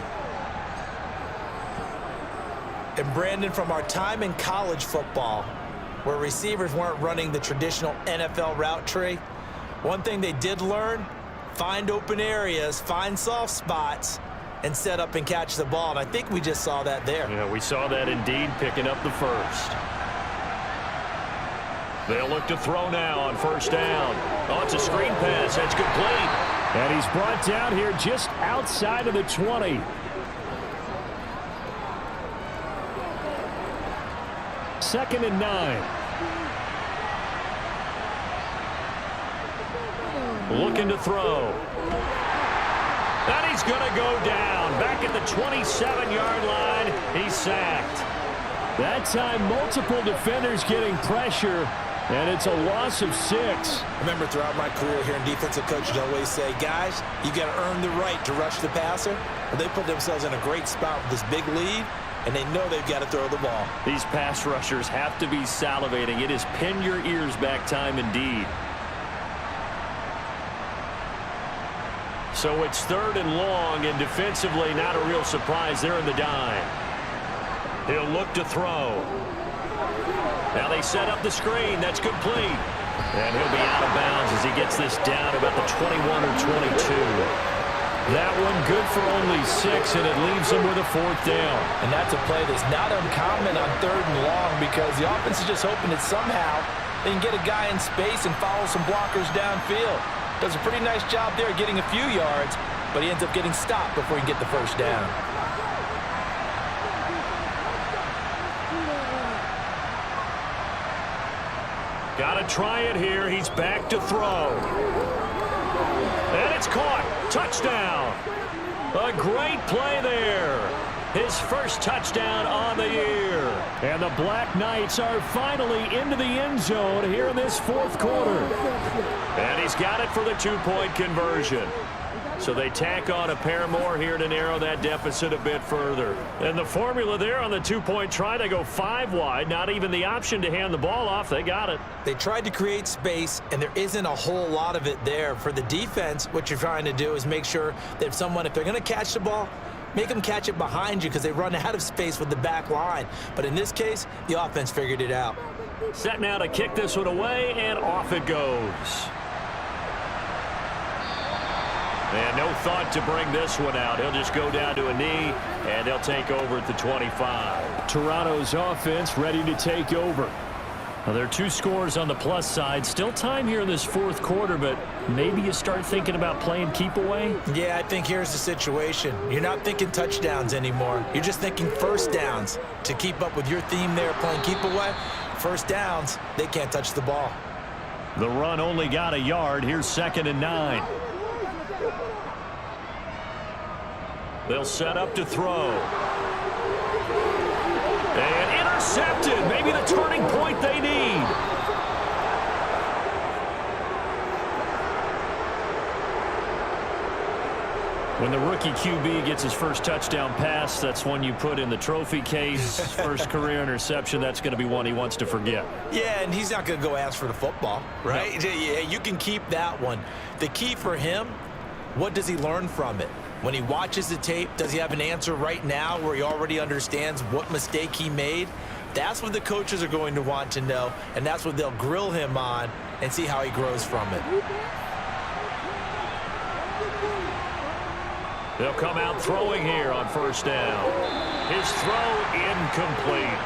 And Brandon, from our time in college football, where receivers weren't running the traditional NFL route tree, one thing they did learn, find open areas, find soft spots, and set up and catch the ball. And I think we just saw that there. Yeah, we saw that indeed, picking up the first. They'll look to throw now on first down. Oh, it's a screen pass. That's complete. And he's brought down here just outside of the 20. Second and 9. Looking to throw. And he's going to go down. Back at the 27-yard line. He's sacked. That time, multiple defenders getting pressure, and it's a loss of 6. I remember throughout my career here in defensive coaches always say, guys, you got to earn the right to rush the passer. Well, they put themselves in a great spot with this big lead, and they know they've got to throw the ball. These pass rushers have to be salivating. It is pin your ears back time indeed. So it's third and long, and defensively not a real surprise there in the dime. He'll look to throw. Now they set up the screen. That's complete. And he'll be out of bounds as he gets this down about the 21 or 22. That one good for only 6, and it leaves him with a 4th down. And that's a play that's not uncommon on third and long because the offense is just hoping that somehow they can get a guy in space and follow some blockers downfield. Does a pretty nice job there getting a few yards, but he ends up getting stopped before he can get the first down. Got to try it here. He's back to throw. And it's caught. Touchdown. A great play there. His first touchdown on the year. And the Black Knights are finally into the end zone here in this 4th quarter. And he's got it for the 2-point conversion. So they tack on a pair more here to narrow that deficit a bit further. And the formula there on the 2-point try, they go 5 wide. Not even the option to hand the ball off. They got it. They tried to create space, and there isn't a whole lot of it there. For the defense, what you're trying to do is make sure that if they're going to catch the ball, make them catch it behind you because they run out of space with the back line. But in this case, the offense figured it out. Set now to kick this one away, and off it goes. And no thought to bring this one out. He'll just go down to a knee, and they'll take over at the 25. Toronto's offense ready to take over. Well, there are 2 scores on the plus side. Still time here in this 4th quarter, but maybe you start thinking about playing keep away? Yeah, I think here's the situation. You're not thinking touchdowns anymore. You're just thinking first downs. To keep up with your theme there, playing keep away, first downs, they can't touch the ball. The run only got a yard. Here's 2nd and 9. They'll set up to throw. And intercepted. Maybe the turning point they need. When the rookie QB gets his first touchdown pass, that's one you put in the trophy case. First career interception, that's going to be one he wants to forget. Yeah, and he's not going to go ask for the football, right? No. Yeah, you can keep that one. The key for him, what does he learn from it? When he watches the tape, does he have an answer right now where he already understands what mistake he made? That's what the coaches are going to want to know, and that's what they'll grill him on and see how he grows from it. They'll come out throwing here on first down. His throw incomplete.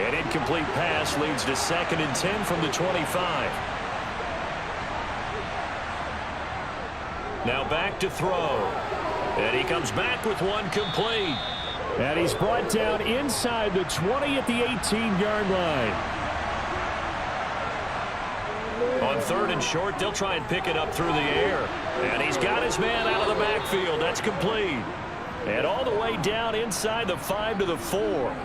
An incomplete pass leads to 2nd and 10 from the 25. Now back to throw. And he comes back with one complete. And he's brought down inside the 20 at the 18-yard line. On 3rd and short, they'll try and pick it up through the air. And he's got his man out of the backfield. That's complete. And all the way down inside the 5 to the 4.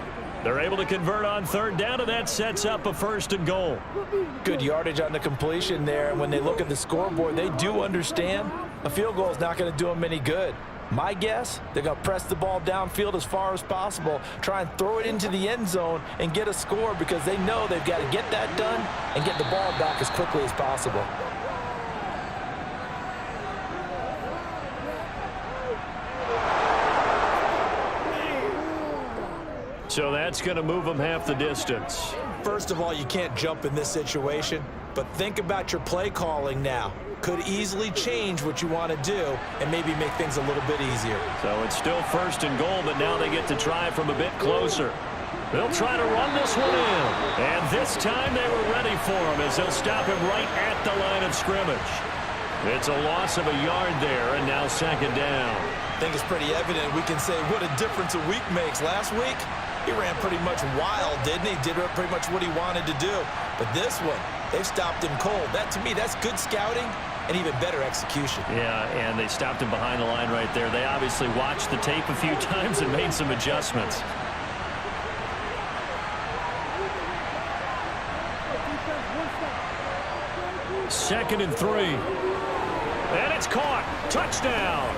They're able to convert on 3rd down, and that sets up a 1st and goal. Good yardage on the completion there. And when they look at the scoreboard, they do understand a field goal is not going to do them any good. My guess, they're going to press the ball downfield as far as possible, try and throw it into the end zone and get a score because they know they've got to get that done and get the ball back as quickly as possible. So that's going to move them half the distance. First of all, you can't jump in this situation, but think about your play calling now. Could easily change what you want to do and maybe make things a little bit easier. So it's still 1st and goal, but now they get to try from a bit closer. They'll try to run this one in. And this time they were ready for him as they'll stop him right at the line of scrimmage. It's a loss of a yard there, and now 2nd down. I think it's pretty evident we can say what a difference a week makes. Last week, he ran pretty much wild, didn't he? Did pretty much what he wanted to do. But this one, they've stopped him cold. That, to me, that's good scouting and even better execution. Yeah, and they stopped him behind the line right there. They obviously watched the tape a few times and made some adjustments. Second and 3. And it's caught. Touchdown.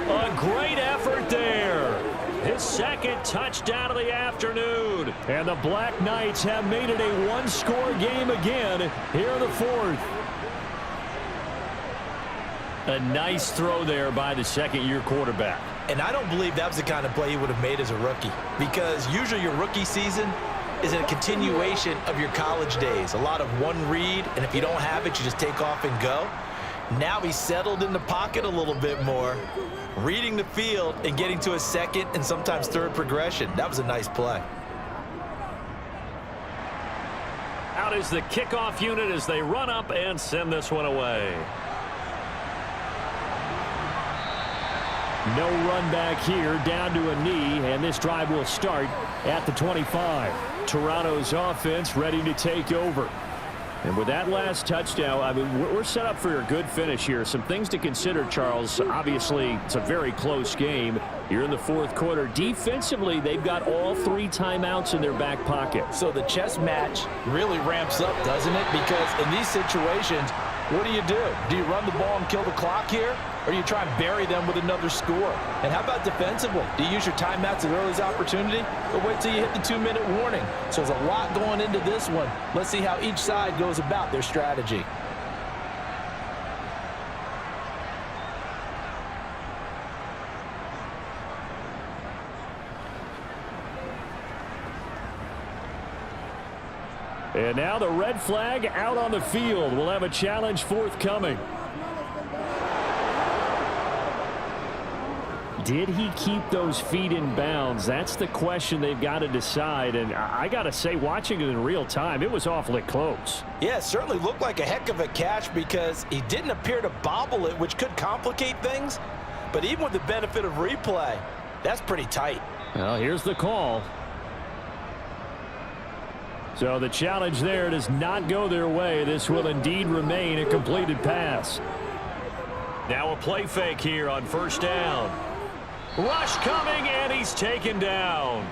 A great effort there. His 2nd touchdown of the afternoon. And the Black Knights have made it a one-score game again here in the 4th. A nice throw there by the 2nd-year quarterback. And I don't believe that was the kind of play he would have made as a rookie, because usually your rookie season is a continuation of your college days. A lot of one read, and if you don't have it, you just take off and go. Now he's settled in the pocket a little bit more, reading the field and getting to a 2nd and sometimes 3rd progression. That was a nice play. Out is the kickoff unit as they run up and send this one away. No run back here, down to a knee, and this drive will start at the 25. Toronto's offense ready to take over. And with that last touchdown, I mean, we're set up for a good finish here. Some things to consider, Charles. Obviously, it's a very close game. You're in the 4th quarter. Defensively, they've got all 3 timeouts in their back pocket. So the chess match really ramps up, doesn't it? Because in these situations, what do? Do you run the ball and kill the clock here? Or do you try and bury them with another score? And how about defensively? Do you use your timeouts at earliest opportunity? Or wait till you hit the 2-minute warning? So there's a lot going into this one. Let's see how each side goes about their strategy. And now the red flag out on the field. We'll have a challenge forthcoming. Did he keep those feet in bounds? That's the question they've got to decide. And I got to say, watching it in real time, it was awfully close. Yeah, it certainly looked like a heck of a catch because he didn't appear to bobble it, which could complicate things. But even with the benefit of replay, that's pretty tight. Well, here's the call. So the challenge there does not go their way. This will indeed remain a completed pass. Now a play fake here on 1st down. Rush coming, and he's taken down.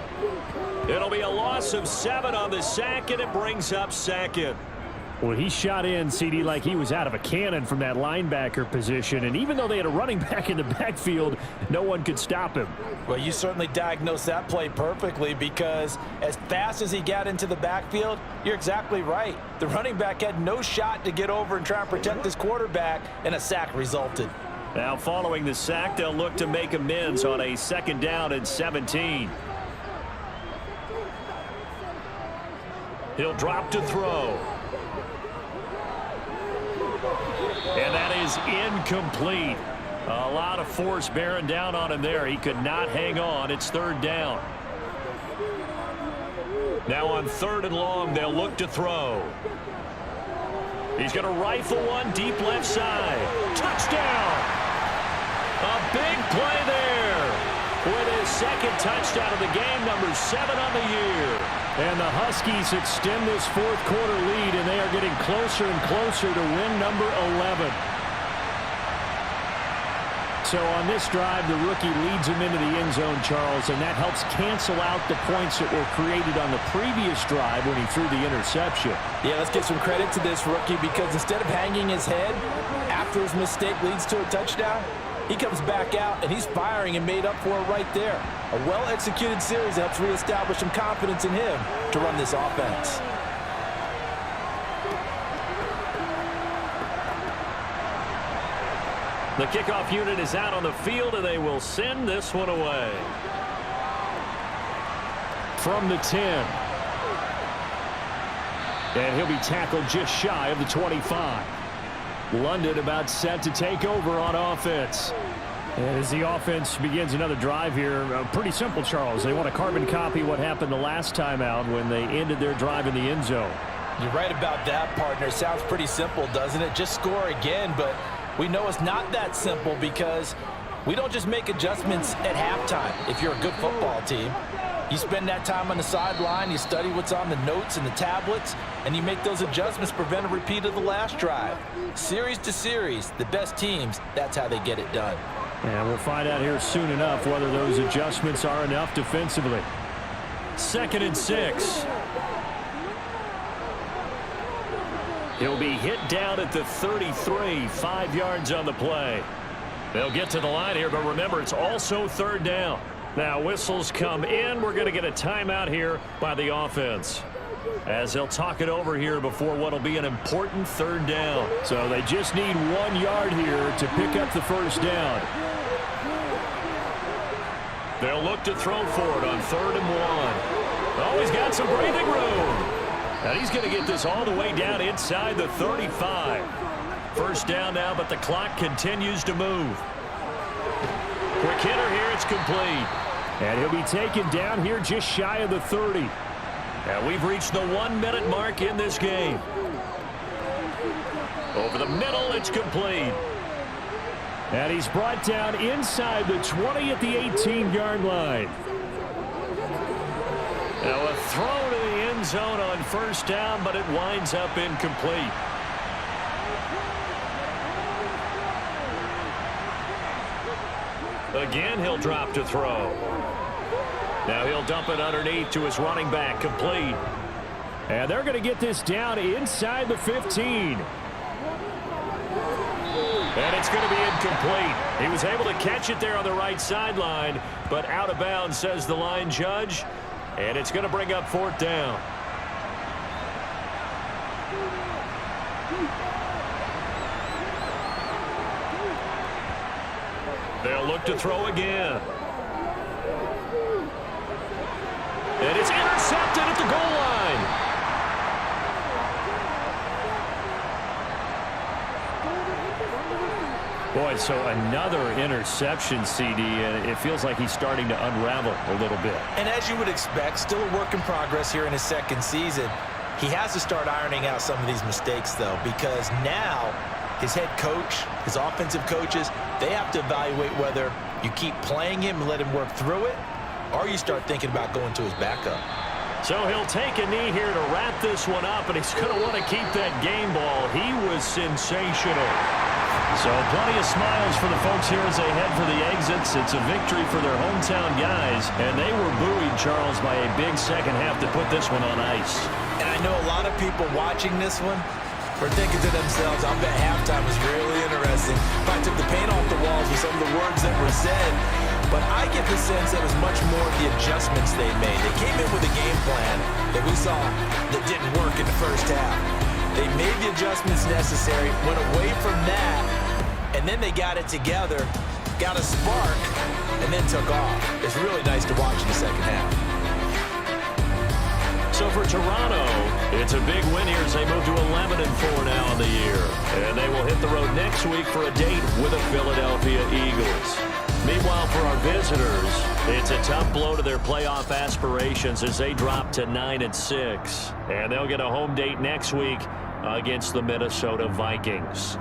It'll be a loss of 7 on the sack, and it brings up 2nd. Well, he shot in, CD, like he was out of a cannon from that linebacker position. And even though they had a running back in the backfield, no one could stop him. Well, you certainly diagnosed that play perfectly, because as fast as he got into the backfield, you're exactly right. The running back had no shot to get over and try and protect his quarterback, and a sack resulted. Now, following the sack, they'll look to make amends on a 2nd down and 17. He'll drop to throw. And that is incomplete. A lot of force bearing down on him there. He could not hang on. It's 3rd down. Now on 3rd and long, they'll look to throw. He's going to rifle one deep left side. Touchdown! A big play there with his 2nd touchdown of the game, number 7 on the year. And the Huskies extend this 4th quarter lead, and they are getting closer and closer to win number 11. So on this drive, the rookie leads him into the end zone, Charles, and that helps cancel out the points that were created on the previous drive when he threw the interception. Yeah, let's give some credit to this rookie, because instead of hanging his head after his mistake leads to a touchdown, he comes back out and he's firing and made up for it right there. A well-executed series helps reestablish some confidence in him to run this offense. The kickoff unit is out on the field, and they will send this one away. From the 10. And he'll be tackled just shy of the 25. London about set to take over on offense. And as the offense begins another drive here, pretty simple, Charles. They want to carbon copy what happened the last time out when they ended their drive in the end zone. You're right about that, partner. Sounds pretty simple, doesn't it? Just score again, but we know it's not that simple, because we don't just make adjustments at halftime. If you're a good football team, you spend that time on the sideline, you study what's on the notes and the tablets, and you make those adjustments to prevent a repeat of the last drive. Series to series, the best teams, that's how they get it done. And we'll find out here soon enough whether those adjustments are enough defensively. 2nd and 6. He'll be hit down at the 33, 5 yards on the play. They'll get to the line here, but remember, it's also 3rd down. Now whistles come in. We're going to get a timeout here by the offense, as they'll talk it over here before what will be an important 3rd down. So they just need 1 yard here to pick up the 1st down. They'll look to throw for it on 3rd and 1. Oh, he's got some breathing room. And he's going to get this all the way down inside the 35. 1st down now, but the clock continues to move. Quick hitter here, it's complete. And he'll be taken down here just shy of the 30. And we've reached the 1-minute mark in this game. Over the middle, it's complete. And he's brought down inside the 20 at the 18-yard line. Now a throw to the end zone on 1st down, but it winds up incomplete. Again, he'll drop to throw. Now he'll dump it underneath to his running back, complete. And they're going to get this down inside the 15. And it's going to be incomplete. He was able to catch it there on the right sideline, but out of bounds, says the line judge. And it's going to bring up 4th down. They'll look to throw again. And it's intercepted at the goal line. Boy, so another interception, CD, and it feels like he's starting to unravel a little bit. And as you would expect, still a work in progress here in his 2nd season. He has to start ironing out some of these mistakes, though, because now his head coach, his offensive coaches, they have to evaluate whether you keep playing him and let him work through it, or you start thinking about going to his backup. So he'll take a knee here to wrap this one up, and he's going to want to keep that game ball. He was sensational. So plenty of smiles for the folks here as they head for the exits. It's a victory for their hometown guys, and they were buoyed, Charles, by a big second half to put this one on ice. And I know a lot of people watching this one, were thinking to themselves, I'll bet halftime was really interesting. Probably took the paint off the walls with some of the words that were said. But I get the sense that it was much more of the adjustments they made. They came in with a game plan that we saw that didn't work in the first half. They made the adjustments necessary, went away from that, and then they got it together, got a spark, and then took off. It's really nice to watch in the second half. So for Toronto, it's a big win here as they move to 11-4 now in the year. And they will hit the road next week for a date with the Philadelphia Eagles. Meanwhile, for our visitors, it's a tough blow to their playoff aspirations as they drop to 9-6. And they'll get a home date next week against the Minnesota Vikings.